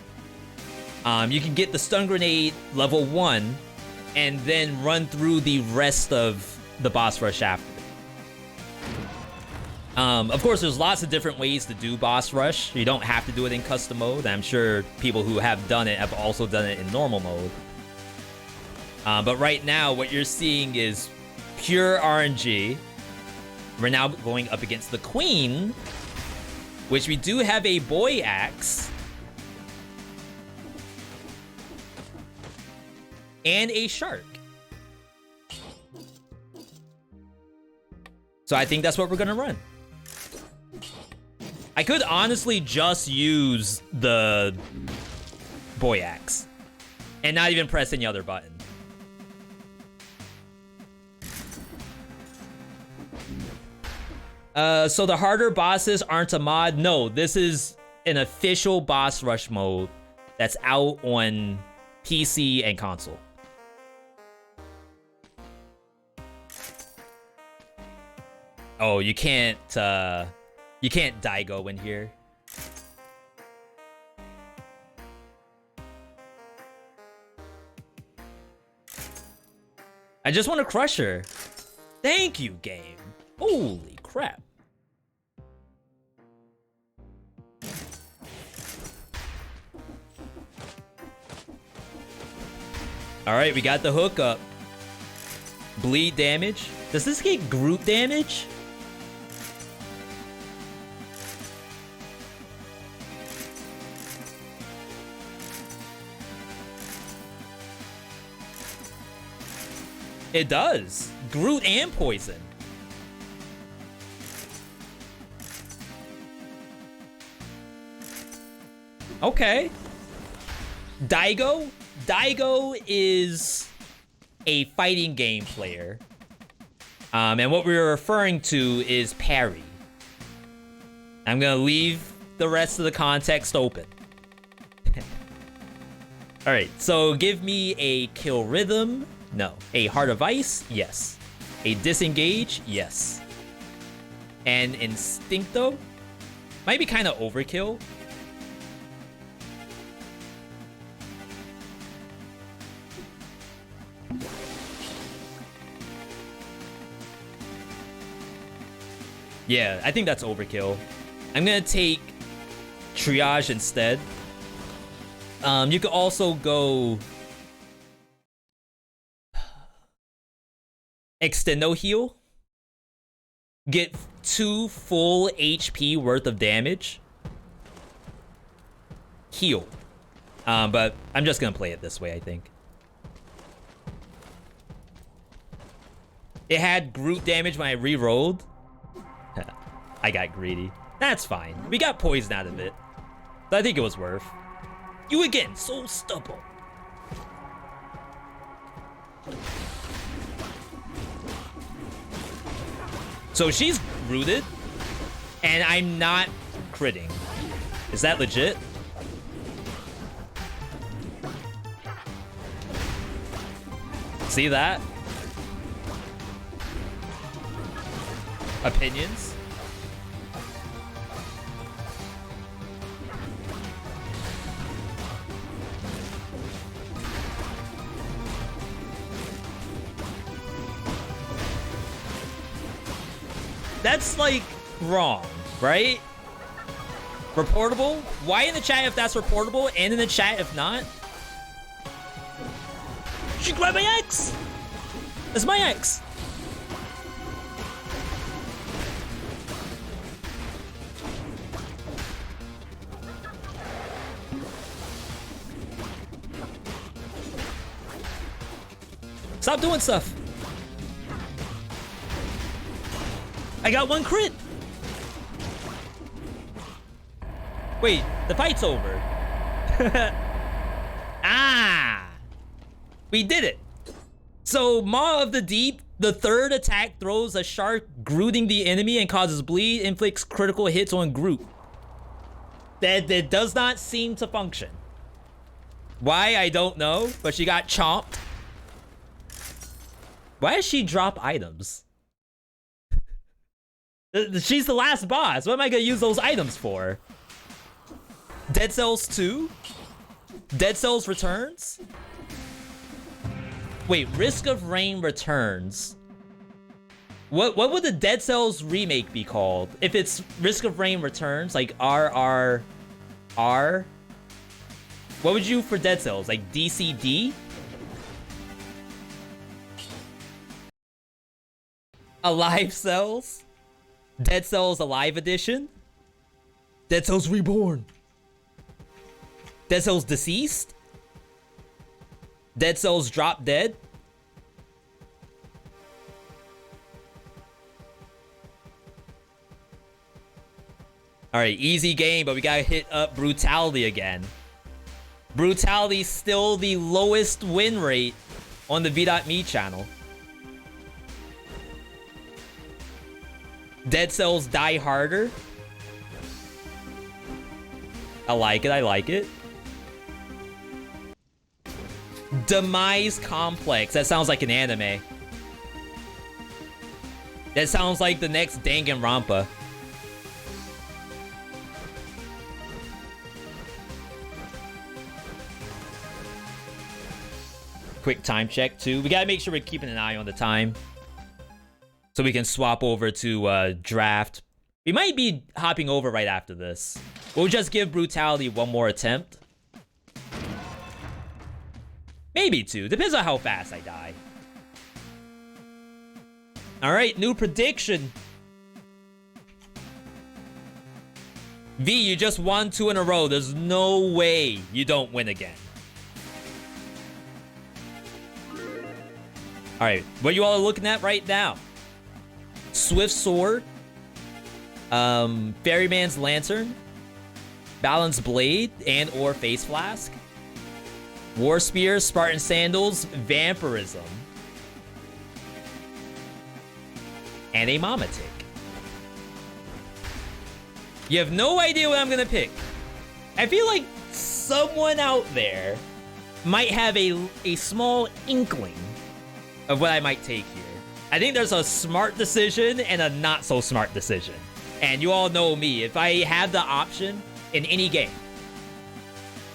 You can get the stun grenade level 1 and then run through the rest of the boss rush after. Of course, there's lots of different ways to do boss rush. You don't have to do it in custom mode. I'm sure people who have done it have also done it in normal mode. But right now, what you're seeing is pure RNG. We're now going up against the Queen, which we do have a boy axe. And a shark. So I think that's what we're gonna run. I could honestly just use the boy axe and not even press any other button. So the harder bosses aren't a mod? No, this is an official boss rush mode that's out on PC and console. Oh, you can't Daigo in here. I just want to crush her. Thank you, game. Holy crap. All right, we got the hook up. Bleed damage. Does this get group damage? It does. Groot and poison. Okay. Daigo, Daigo is a fighting game player. And what we're referring to is parry. I'm gonna leave the rest of the context open. Alright, so give me a kill rhythm. No. A Heart of Ice? Yes. A disengage? Yes. And Instincto? Might be kind of overkill. Yeah, I think that's overkill. I'm gonna take Triage instead. You could also go Extendo Heal. Get 2 full HP worth of damage. Heal. But I'm just gonna play it this way, I think. It had Groot damage when I re-rolled. I got greedy. That's fine. We got poison out of it. So I think it was worth. You again, so stubborn. So she's rooted, and I'm not critting. Is that legit? See that? Opinions? That's like wrong, right? Reportable? Why in the chat if that's reportable and in the chat if not? She grabbed my ex! That's my ex! Stop doing stuff. I got 1 crit. Wait, the fight's over. Ah! We did it. So, Maw of the Deep, the 3rd attack throws a shark, grooting the enemy and causes bleed, inflicts critical hits on Groot. That does not seem to function. Why, I don't know, but she got chomped. Why does she drop items? She's the last boss. What am I gonna use those items for? Dead Cells 2? Dead Cells Returns? Wait, Risk of Rain Returns. What would the Dead Cells remake be called? If it's Risk of Rain Returns, like RRR? What would you for Dead Cells? Like DCD? Alive Cells? Dead Cells Alive Edition? Dead Cells Reborn? Dead Cells Deceased? Dead Cells Drop Dead? Alright, easy game, but we gotta hit up Brutality again. Brutality's still the lowest win rate on the V.Me channel. Dead Cells Die Harder. I like it, I like it. Demise Complex. That sounds like an anime. That sounds like the next Danganronpa. Quick time check too. We gotta make sure we're keeping an eye on the time, so we can swap over to draft. We might be hopping over right after this. We'll just give Brutality 1 more attempt. Maybe 2. Depends on how fast I die. Alright, new prediction. V, you just won 2 in a row. There's no way you don't win again. Alright, what you all are looking at right now? Swift Sword, Ferryman's Lantern, Balanced Blade, and or Face Flask. War Spear, Spartan Sandals, Vampirism, and a Momatic. You have no idea what I'm gonna pick. I feel like someone out there might have a small inkling of what I might take here. I think there's a smart decision and a not so smart decision. And you all know me. If I have the option in any game,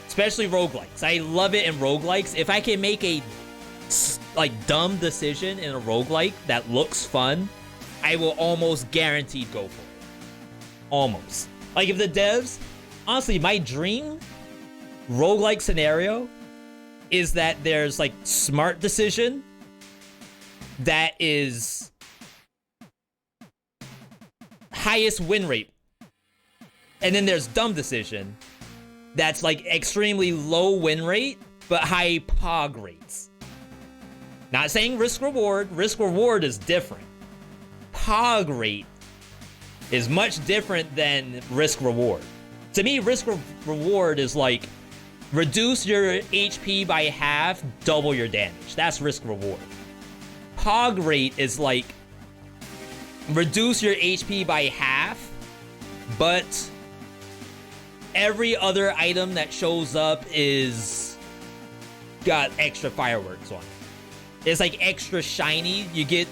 especially roguelikes, I love it in roguelikes. If I can make a dumb decision in a roguelike that looks fun, I will almost guaranteed go for it. Almost. Like if the devs, honestly, my dream roguelike scenario is that there's like smart decision that is highest win rate. And then there's dumb decision that's like extremely low win rate, but high pog rates. Not saying risk reward. Risk reward is different. Pog rate is much different than risk reward. To me, risk reward is like reduce your HP by half, double your damage. That's risk reward. Pog rate is like reduce your HP by half, but every other item that shows up is got extra fireworks on it. It's like extra shiny. You get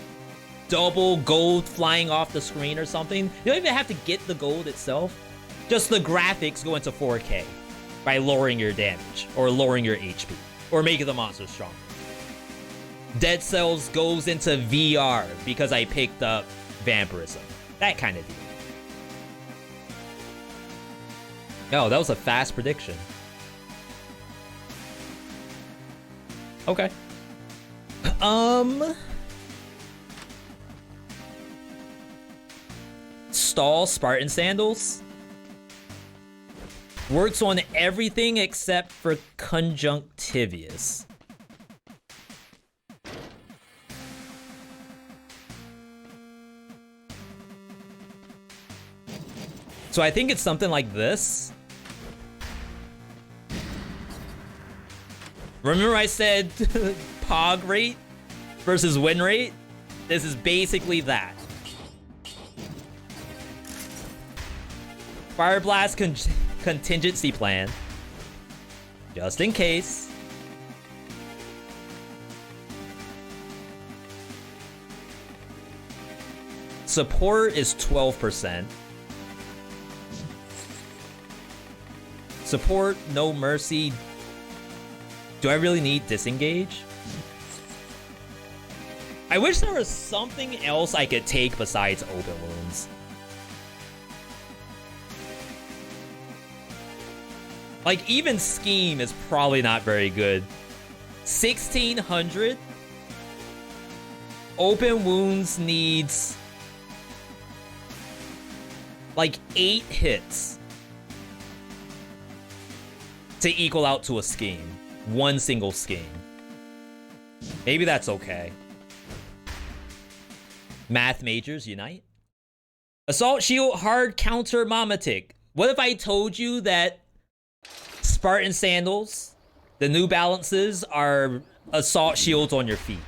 double gold flying off the screen or something. You don't even have to get the gold itself. Just the graphics go into 4K by lowering your damage or lowering your HP or making the monster stronger. Dead Cells goes into VR because I picked up Vampirism. That kind of deal. Oh, that was a fast prediction. Okay. Stall Spartan Sandals works on everything except for conjunctivius. So I think it's something like this. Remember I said pog rate versus win rate? This is basically that. Fire Blast contingency plan. Just in case. Support is 12%. Support, no mercy. Do I really need disengage? I wish there was something else I could take besides open wounds. Like, even scheme is probably not very good. 1600? Open wounds needs like 8 hits to equal out to a scheme. One single scheme. Maybe that's okay. Math majors unite. Assault shield hard counter Momatic. What if I told you that Spartan Sandals, the New Balances, are assault shields on your feet?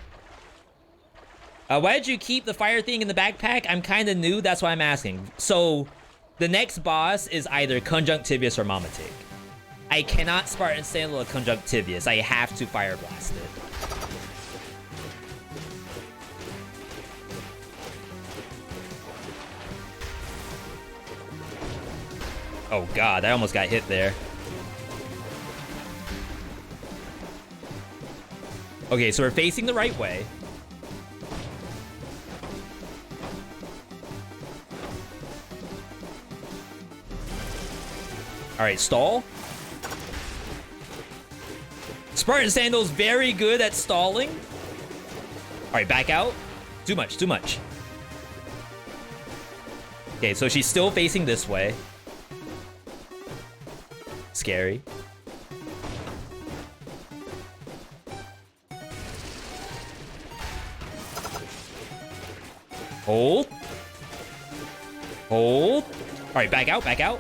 Why did you keep the fire thing in the backpack? I'm kind of new, that's why I'm asking. So, the next boss is either Conjunctivius or Momatic. I cannot Spartan Sandal a Conjunctivius. I have to Fire Blast it. Oh god, I almost got hit there. Okay, so we're facing the right way. Alright, stall. Spartan Sandal's very good at stalling. Alright, back out. Too much, too much. Okay, so she's still facing this way. Scary. Hold. Hold. Alright, back out, back out.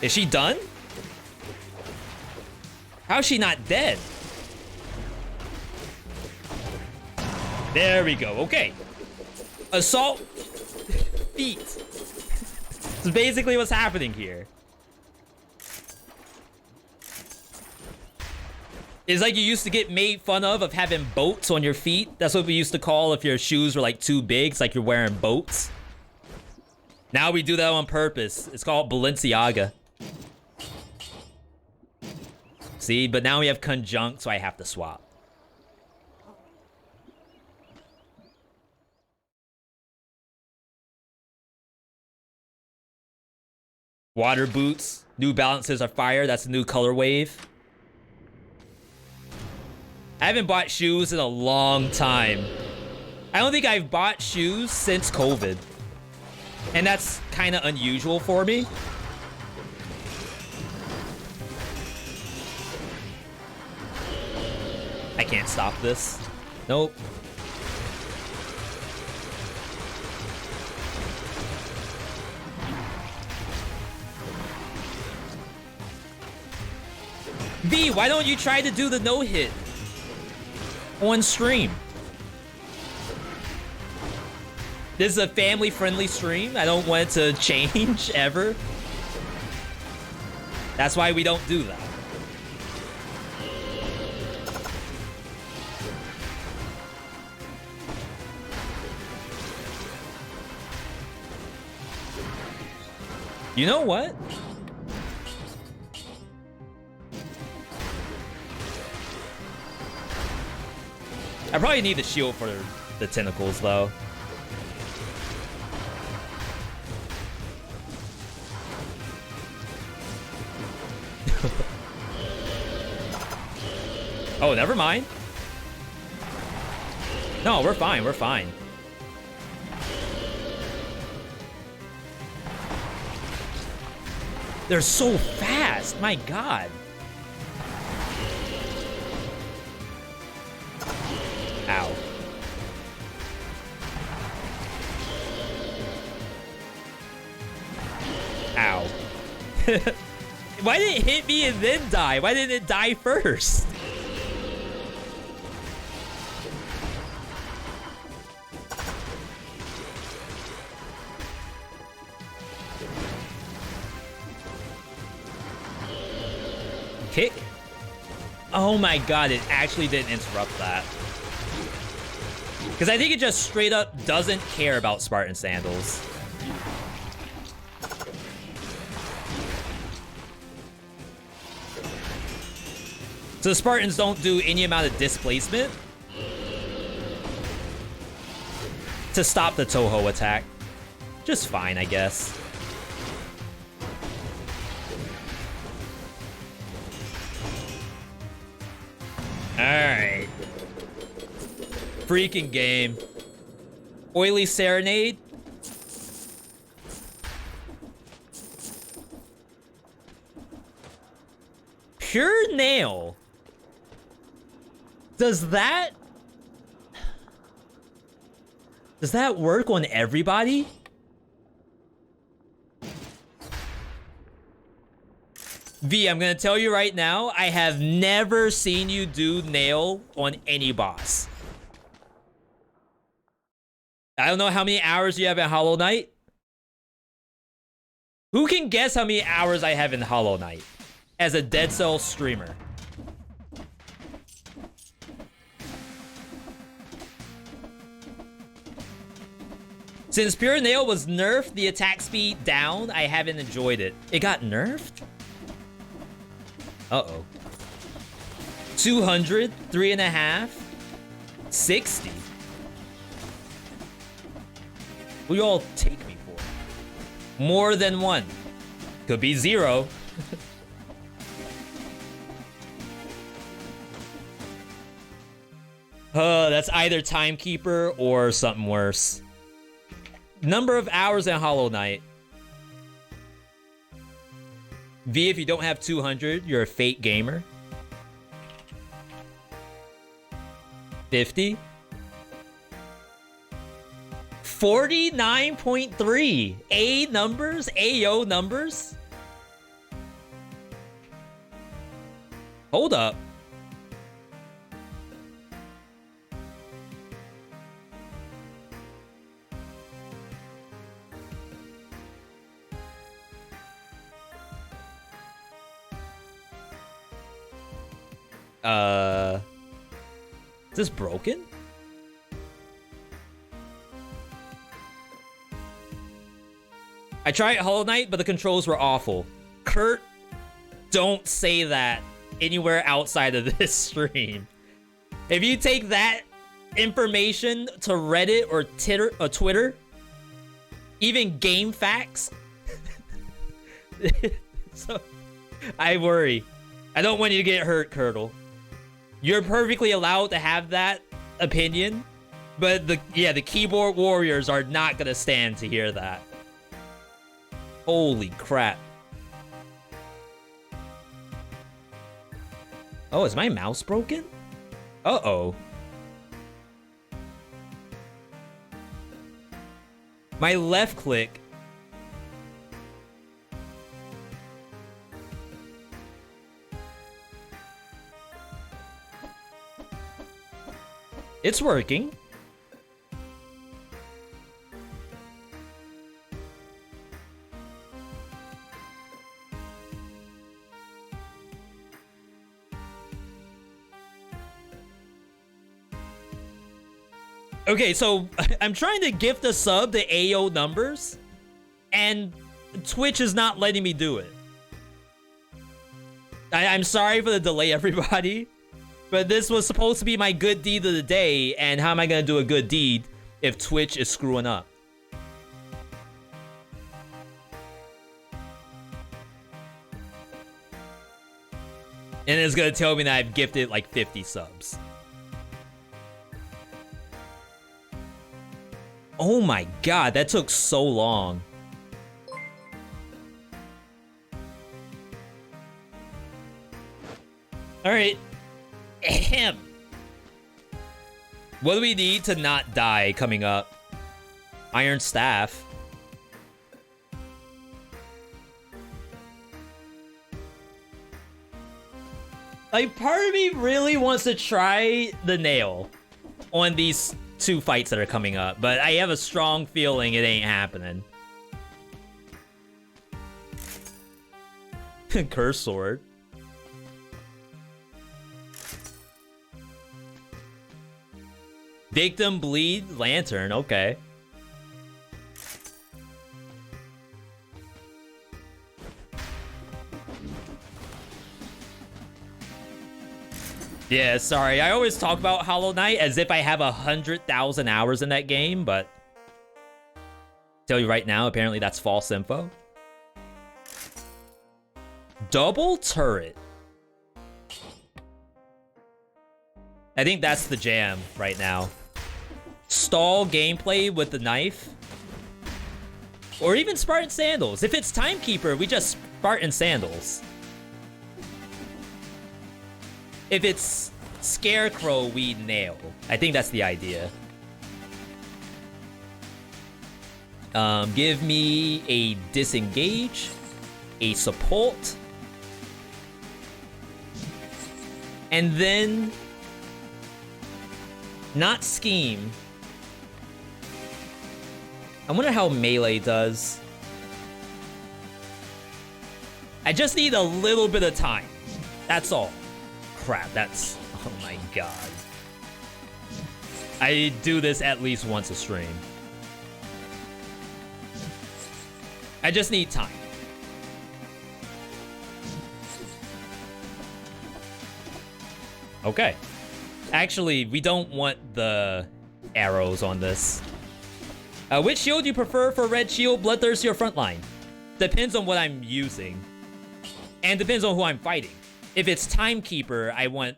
Is she done? How's she not dead? There we go. Okay. Assault feet. That's basically what's happening here. It's like you used to get made fun of having boats on your feet. That's what we used to call if your shoes were like too big. It's like you're wearing boats. Now we do that on purpose. It's called Balenciaga. See, but now we have conjunct, so I have to swap. Water boots. New Balances are fire. That's a new color wave. I haven't bought shoes in a long time. I don't think I've bought shoes since COVID. And that's kind of unusual for me. I can't stop this. Nope. V, why don't you try to do the no-hit on stream? This is a family-friendly stream. I don't want it to change ever. That's why we don't do that. You know what? I probably need the shield for the tentacles, though. Oh, never mind. No, we're fine. We're fine. They're so fast. My God. Ow. Ow. Why did it hit me and then die? Why didn't it die first? Kick? Oh my God, it actually didn't interrupt that. Because I think it just straight up doesn't care about Spartan Sandals. So the Spartans don't do any amount of displacement to stop the Toho attack. Just fine, I guess. Alright. Freaking game. Oily Serenade. Pure Nail. Does that work on everybody? V, I'm gonna tell you right now, I have never seen you do nail on any boss. I don't know how many hours you have in Hollow Knight. Who can guess how many hours I have in Hollow Knight as a Dead Cell streamer? Since Pure Nail was nerfed, the attack speed down, I haven't enjoyed it. It got nerfed? Uh-oh. 200, 3.5, 60. What do you all take me for? More than one. Could be 0. That's either Timekeeper or something worse. Number of hours in Hollow Knight. V, if you don't have 200, you're a fake gamer. 50. 49.3. A numbers? AO numbers? Hold up. Is this broken? I tried Hollow Knight, but the controls were awful. Kurt, don't say that anywhere outside of this stream. If you take that information to Reddit or Twitter, even Game Facts, so I worry. I don't want you to get hurt, Kurtle. You're perfectly allowed to have that opinion, but the keyboard warriors are not gonna stand to hear that. Holy crap. Oh, is my mouse broken? Uh-oh. My left click. It's working. Okay, so I'm trying to gift a sub to AO numbers, and Twitch is not letting me do it. I'm sorry for the delay, everybody. But this was supposed to be my good deed of the day, and how am I gonna do a good deed if Twitch is screwing up? And it's gonna tell me that I've gifted like 50 subs. Oh my god, that took so long. Alright. Ahem. What do we need to not die coming up? Iron Staff. Like, part of me really wants to try the nail on these two fights that are coming up, but I have a strong feeling it ain't happening. Curse Sword. Victim Bleed Lantern, okay. Yeah, sorry. I always talk about Hollow Knight as if I have 100,000 hours in that game, but tell you right now, apparently that's false info. Double turret. I think that's the jam right now. Stall gameplay with the knife. Or even Spartan Sandals. If it's Timekeeper, we just Spartan Sandals. If it's Scarecrow, we nail. I think that's the idea. Give me a disengage, a support, and then not scheme. I wonder how melee does. I just need a little bit of time. That's all. Crap, that's... Oh my god. I do this at least once a stream. I just need time. Okay. Actually, we don't want the arrows on this. Which shield do you prefer for red shield, bloodthirsty, or frontline? Depends on what I'm using. And depends on who I'm fighting. If it's Timekeeper, I want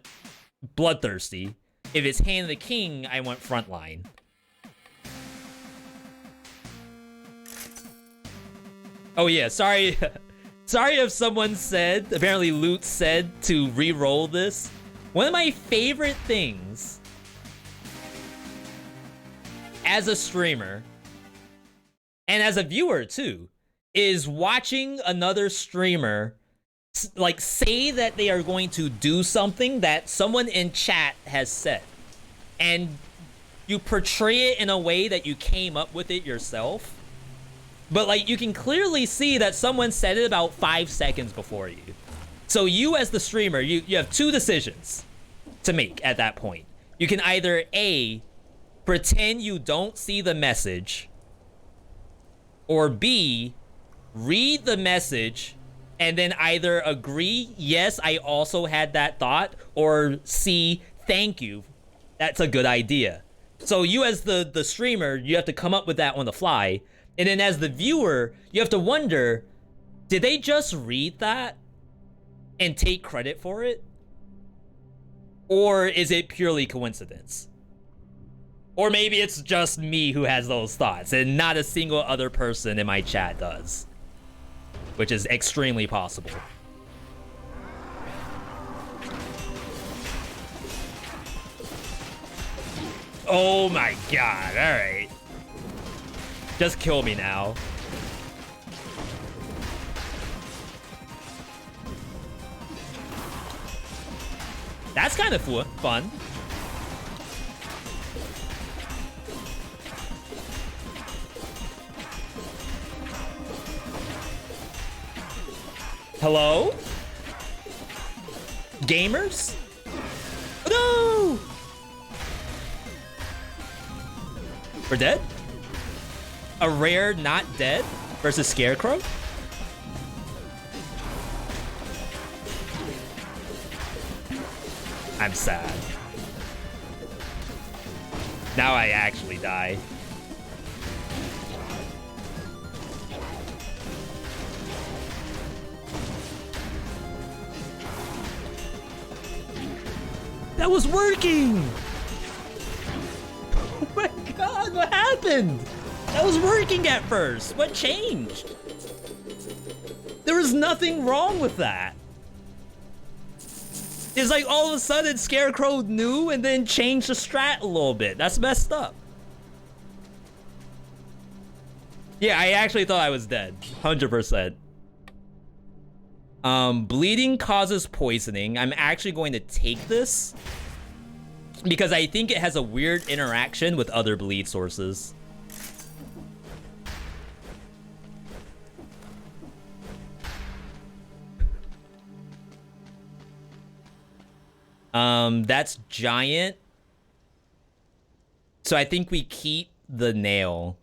bloodthirsty. If it's Hand of the King, I want frontline. Oh yeah, sorry. Sorry if someone said, apparently Loot said to re-roll this. One of my favorite things as a streamer, and as a viewer too, is watching another streamer like say that they are going to do something that someone in chat has said, and you portray it in a way that you came up with it yourself, but like you can clearly see that someone said it about 5 seconds before you. So you as the streamer, you have two decisions to make at that point. You can either A, pretend you don't see the message, or B, read the message and then either agree, yes, I also had that thought, or C, thank you, that's a good idea. So you as the streamer, you have to come up with that on the fly. And then as the viewer, you have to wonder, did they just read that and take credit for it? Or is it purely coincidence? Or maybe it's just me who has those thoughts and not a single other person in my chat does. Which is extremely possible. Oh my god, alright. Just kill me now. That's kind of fun. Hello? Gamers? No! We're dead? A rare not dead versus Scarecrow? I'm sad. Now I actually die. That was working! Oh my god, what happened? That was working at first. What changed? There was nothing wrong with that. It's like all of a sudden Scarecrow knew and then changed the strat a little bit. That's messed up. Yeah, I actually thought I was dead. 100%. Bleeding causes poisoning. I'm actually going to take this because I think it has a weird interaction with other bleed sources. That's giant. So I think we keep the nail.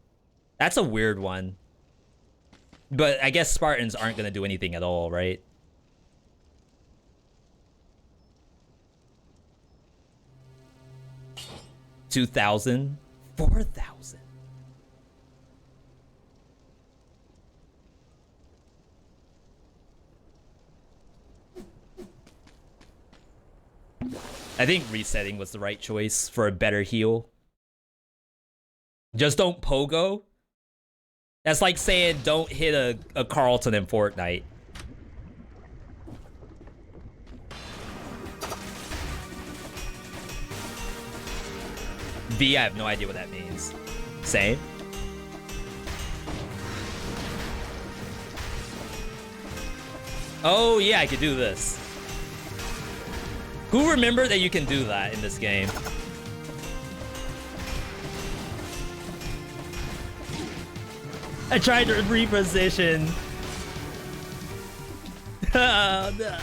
That's a weird one. But I guess Spartans aren't going to do anything at all, right? $2,000? $4,000? I think resetting was the right choice for a better heal. Just don't pogo. That's like saying don't hit a Carlton in Fortnite. V, I have no idea what that means. Same. Oh yeah, I could do this. Who remembered that you can do that in this game? I tried to reposition. Oh, no.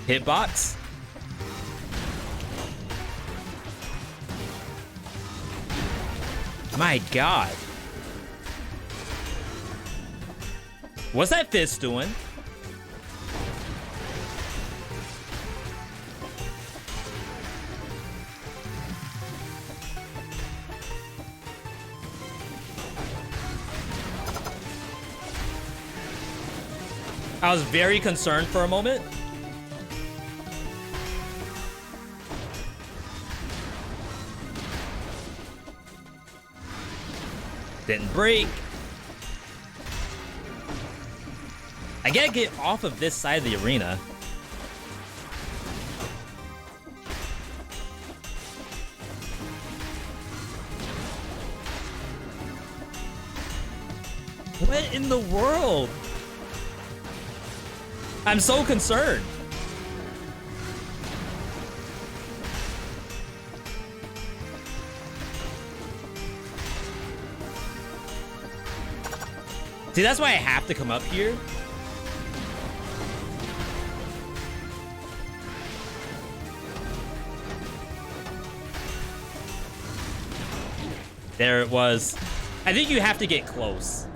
Hitbox? My god. What's that fist doing? I was very concerned for a moment. Didn't break. I gotta get off of this side of the arena. What in the world? I'm so concerned. See, that's why I have to come up here. There it was. I think you have to get close.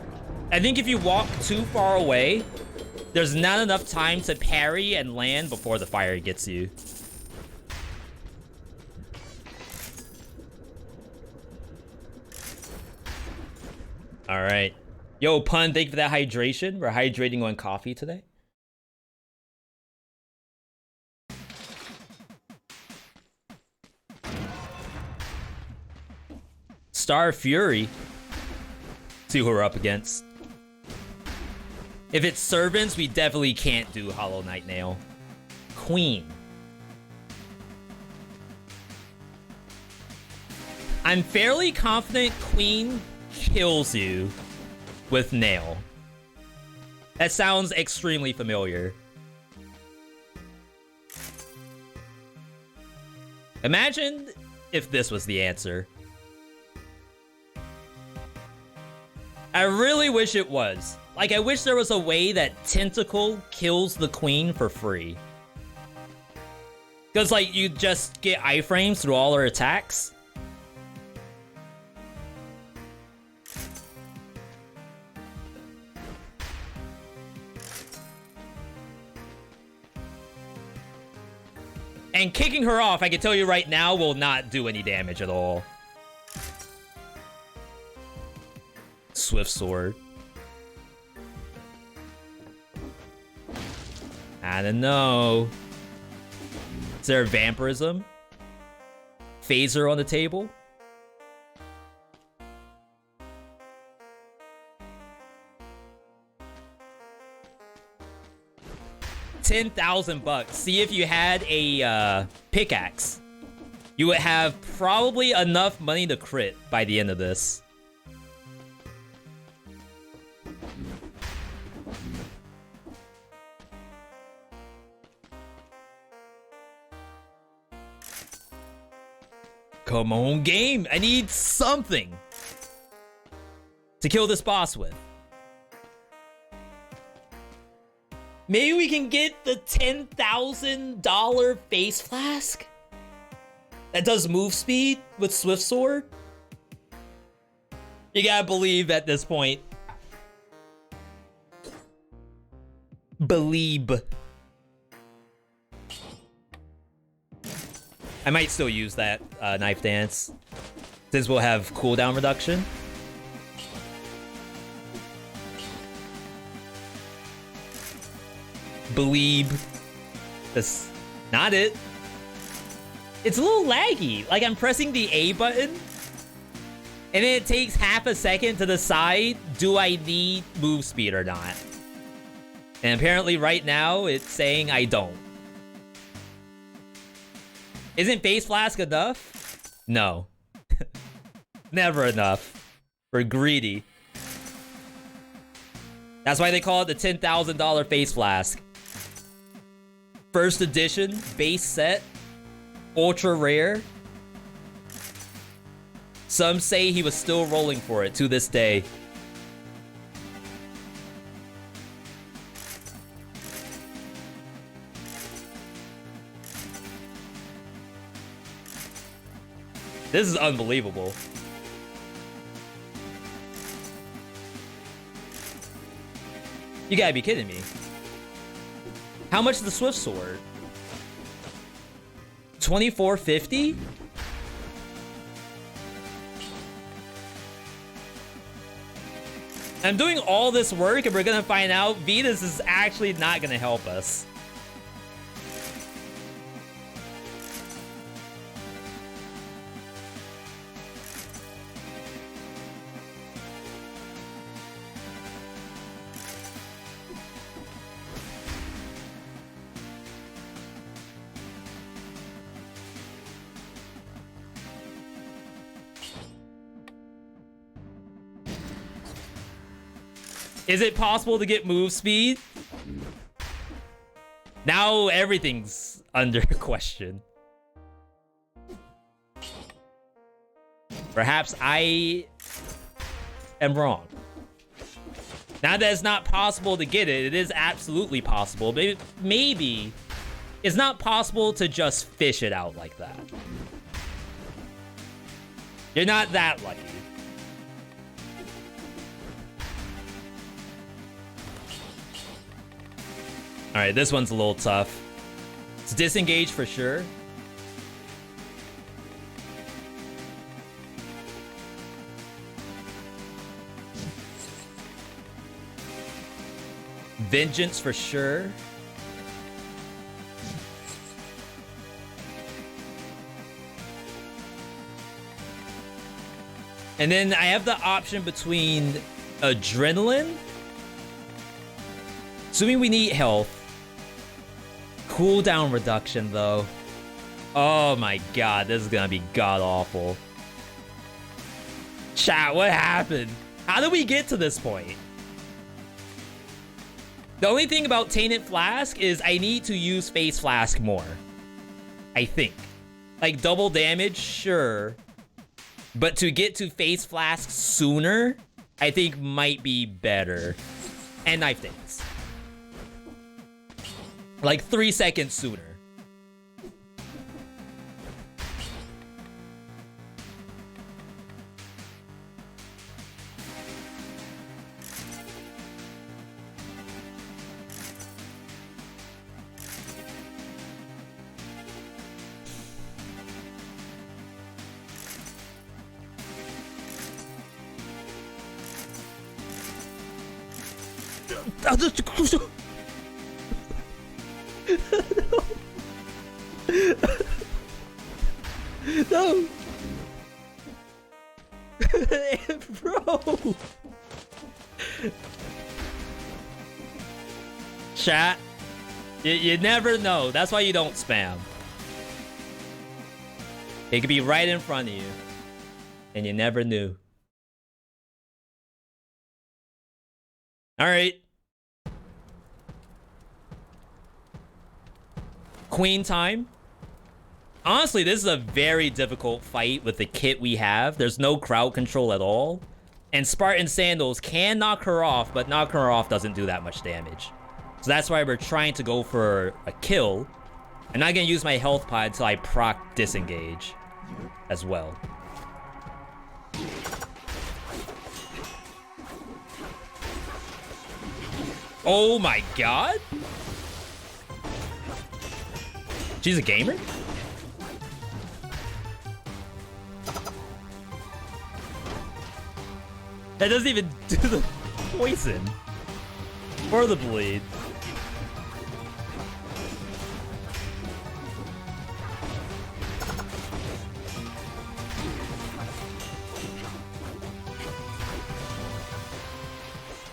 I think if you walk too far away, there's not enough time to parry and land before the fire gets you. All right. Yo, Pun, thank you for that hydration. We're hydrating on coffee today. Star Fury. See who we're up against. If it's servants, we definitely can't do Hollow Knight Nail. Queen. I'm fairly confident Queen kills you with Nail. That sounds extremely familiar. Imagine if this was the answer. I really wish it was. Like, I wish there was a way that Tentacle kills the Queen for free. Because, like, you just get iframes through all her attacks. And kicking her off, I can tell you right now, will not do any damage at all. Swift Sword. I don't know. Is there a vampirism? Phaser on the table? $10,000. See if you had a pickaxe. You would have probably enough money to crit by the end of this. Come on, game. I need something to kill this boss with. Maybe we can get the $10,000 face flask that does move speed with Swift Sword. You gotta believe at this point. Believe. I might still use that knife dance, since we'll have cooldown reduction. Believe. That's not it. It's a little laggy. Like, I'm pressing the A button, and then it takes half a second to decide, do I need move speed or not? And apparently right now, it's saying I don't. Isn't Face Flask enough? No. Never enough. We're greedy. That's why they call it the $10,000 Face Flask. First edition, base set, ultra rare. Some say he was still rolling for it to this day. This is unbelievable. You gotta be kidding me. How much is the Swift Sword? $24.50? I'm doing all this work and we're gonna find out Venus is actually not gonna help us. Is it possible to get move speed? Now everything's under question. Perhaps I am wrong. Now that it's not possible to get it, it is absolutely possible. Maybe it's not possible to just fish it out like that. You're not that lucky. All right, this one's a little tough. It's disengage for sure. Vengeance for sure. And then I have the option between adrenaline. Assuming we need health. Cooldown reduction though. Oh my god, this is gonna be god awful. Chat, what happened? How did we get to this point? The only thing about Tainted Flask is I need to use Face Flask more. I think. Like double damage, sure. But to get to Face Flask sooner, I think might be better. And Knife Dance. Like 3 seconds sooner. No. Bro. Chat. You never know. That's why you don't spam. It could be right in front of you. And you never knew. Alright. Queen time. Honestly, this is a very difficult fight with the kit we have. There's no crowd control at all. And Spartan Sandals can knock her off, but knocking her off doesn't do that much damage. So that's why we're trying to go for a kill. I'm not gonna use my health pod until I proc disengage as well. Oh my god! She's a gamer? That doesn't even do the poison. Or the bleed.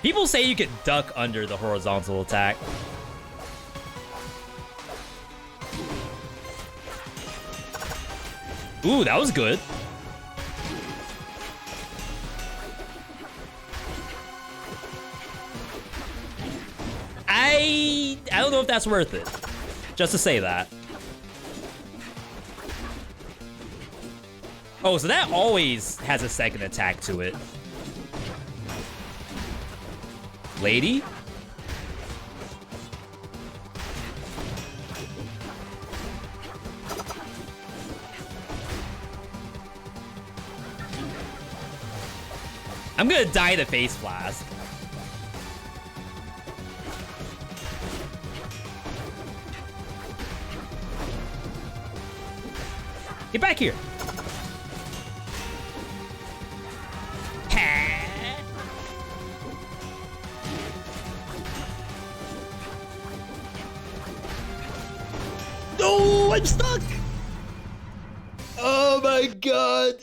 People say you can duck under the horizontal attack. Ooh, that was good. I don't know if that's worth it. Just to say that. Oh, so that always has a second attack to it. Lady? I'm gonna die to Face Flask. Get back here. No, I'm stuck. Oh my god.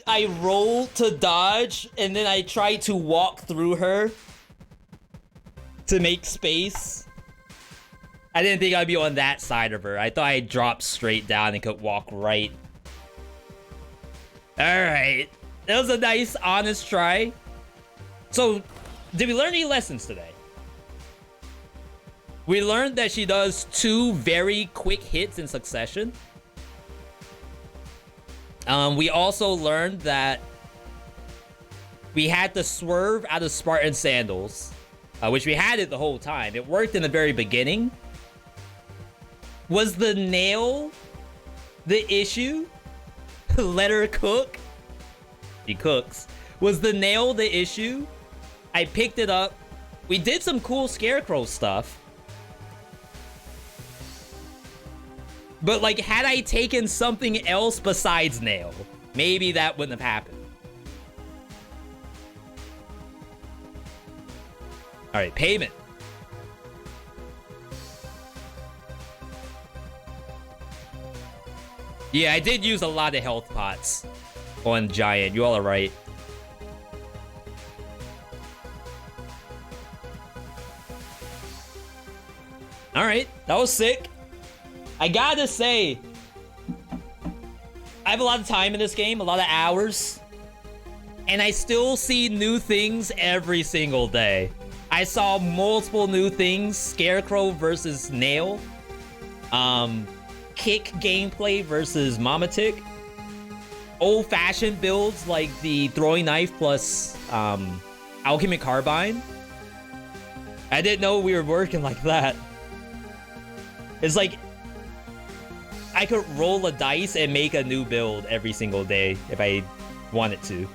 I rolled to dodge and then I tried to walk through her to make space. I didn't think I'd be on that side of her. I thought I'd drop straight down and could walk right. Alright. That was a nice, honest try. So, did we learn any lessons today? We learned that she does 2 very quick hits in succession. We also learned that we had to swerve out of Spartan Sandals, which we had it the whole time. It worked in the very beginning. Was the nail the issue? Let her cook. She cooks. Was the nail the issue? I picked it up. We did some cool scarecrow stuff. But, like, had I taken something else besides nail, maybe that wouldn't have happened. Alright, payment. Yeah, I did use a lot of health pots on Giant. You all are right. Alright, that was sick. I gotta say, I have a lot of time in this game, a lot of hours, and I still see new things every single day. I saw multiple new things: Scarecrow versus Nail, kick gameplay versus Mama Tick, old-fashioned builds like the throwing knife plus alchemy carbine. I didn't know we were working like that. It's like I could roll a dice and make a new build every single day if I wanted to.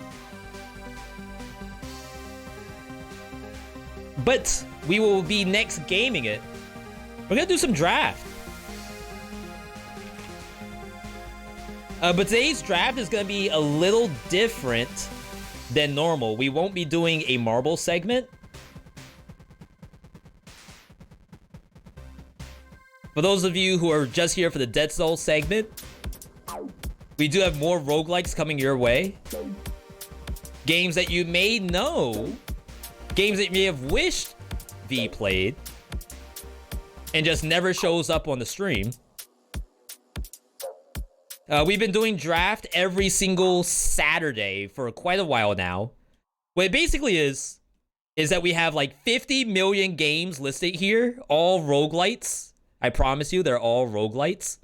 But we will be next gaming it. We're gonna do some draft. But today's draft is gonna be a little different than normal. We won't be doing a marble segment. For those of you who are just here for the Dead Souls segment, we do have more roguelikes coming your way. Games that you may know, games that you may have wished V played, and just never shows up on the stream. We've been doing draft every single Saturday for quite a while now. What it basically is that we have like 50 million games listed here, all roguelites. I promise you, they're all roguelites.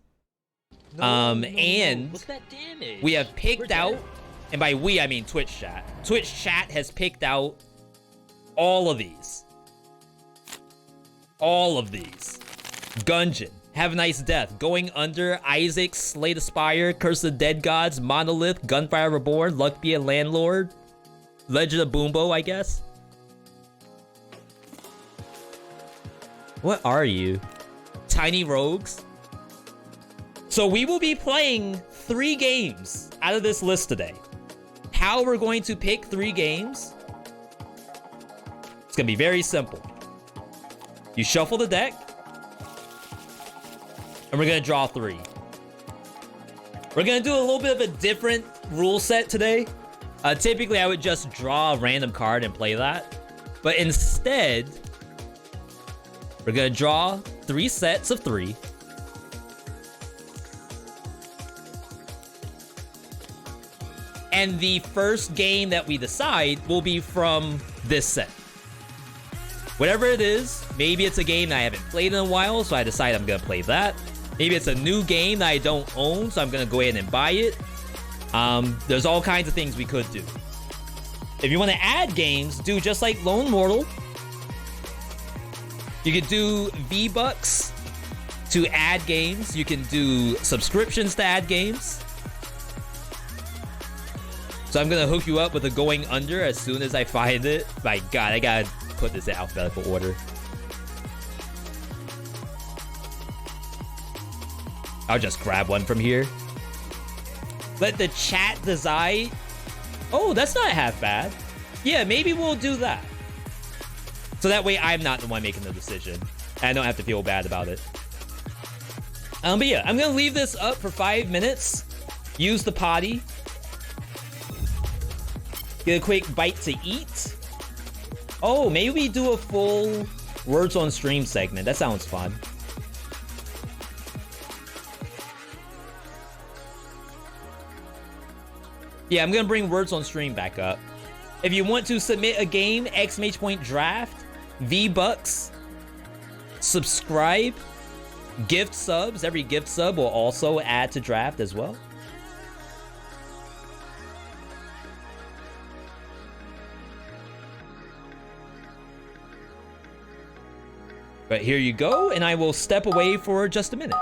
And what's that damage? we have picked out, and by we I mean Twitch chat. Twitch chat has picked out all of these. All of these. Gungeon, Have a Nice Death, Going Under, Isaac, Slay the Spire, Curse of the Dead Gods, Monolith, Gunfire Reborn, Luck Be a Landlord, Legend of Boombo, I guess. What are you? Tiny Rogues. So we will be playing 3 games out of this list today. How we're going to pick 3 games? It's gonna be very simple. You shuffle the deck, and we're gonna draw 3. We're gonna do a little bit of a different rule set today. Typically, I would just draw a random card and play that. But instead, we're gonna draw 3 sets of 3. And the first game that we decide will be from this set. Whatever it is, maybe it's a game that I haven't played in a while, so I decide I'm gonna play that. Maybe it's a new game that I don't own, so I'm gonna go ahead and buy it. There's all kinds of things we could do. If you want to add games, do just like Lone Mortal. You could do V-Bucks to add games. You can do subscriptions to add games. So I'm gonna hook you up with a Going Under as soon as I find it. My God, I gotta put this in alphabetical order. I'll just grab one from here. Let the chat decide. Oh, that's not half bad. Yeah, maybe we'll do that. So that way I'm not the one making the decision. And I don't have to feel bad about it. But yeah, I'm gonna leave this up for 5 minutes. Use the potty. Get a quick bite to eat. Oh, maybe we do a full Words on Stream segment. That sounds fun. Yeah, I'm gonna bring Words on Stream back up. If you want to submit a game, !draft, V-Bucks, subscribe, gift subs. Every gift sub will also add to draft as well. But here you go, and I will step away for just a minute.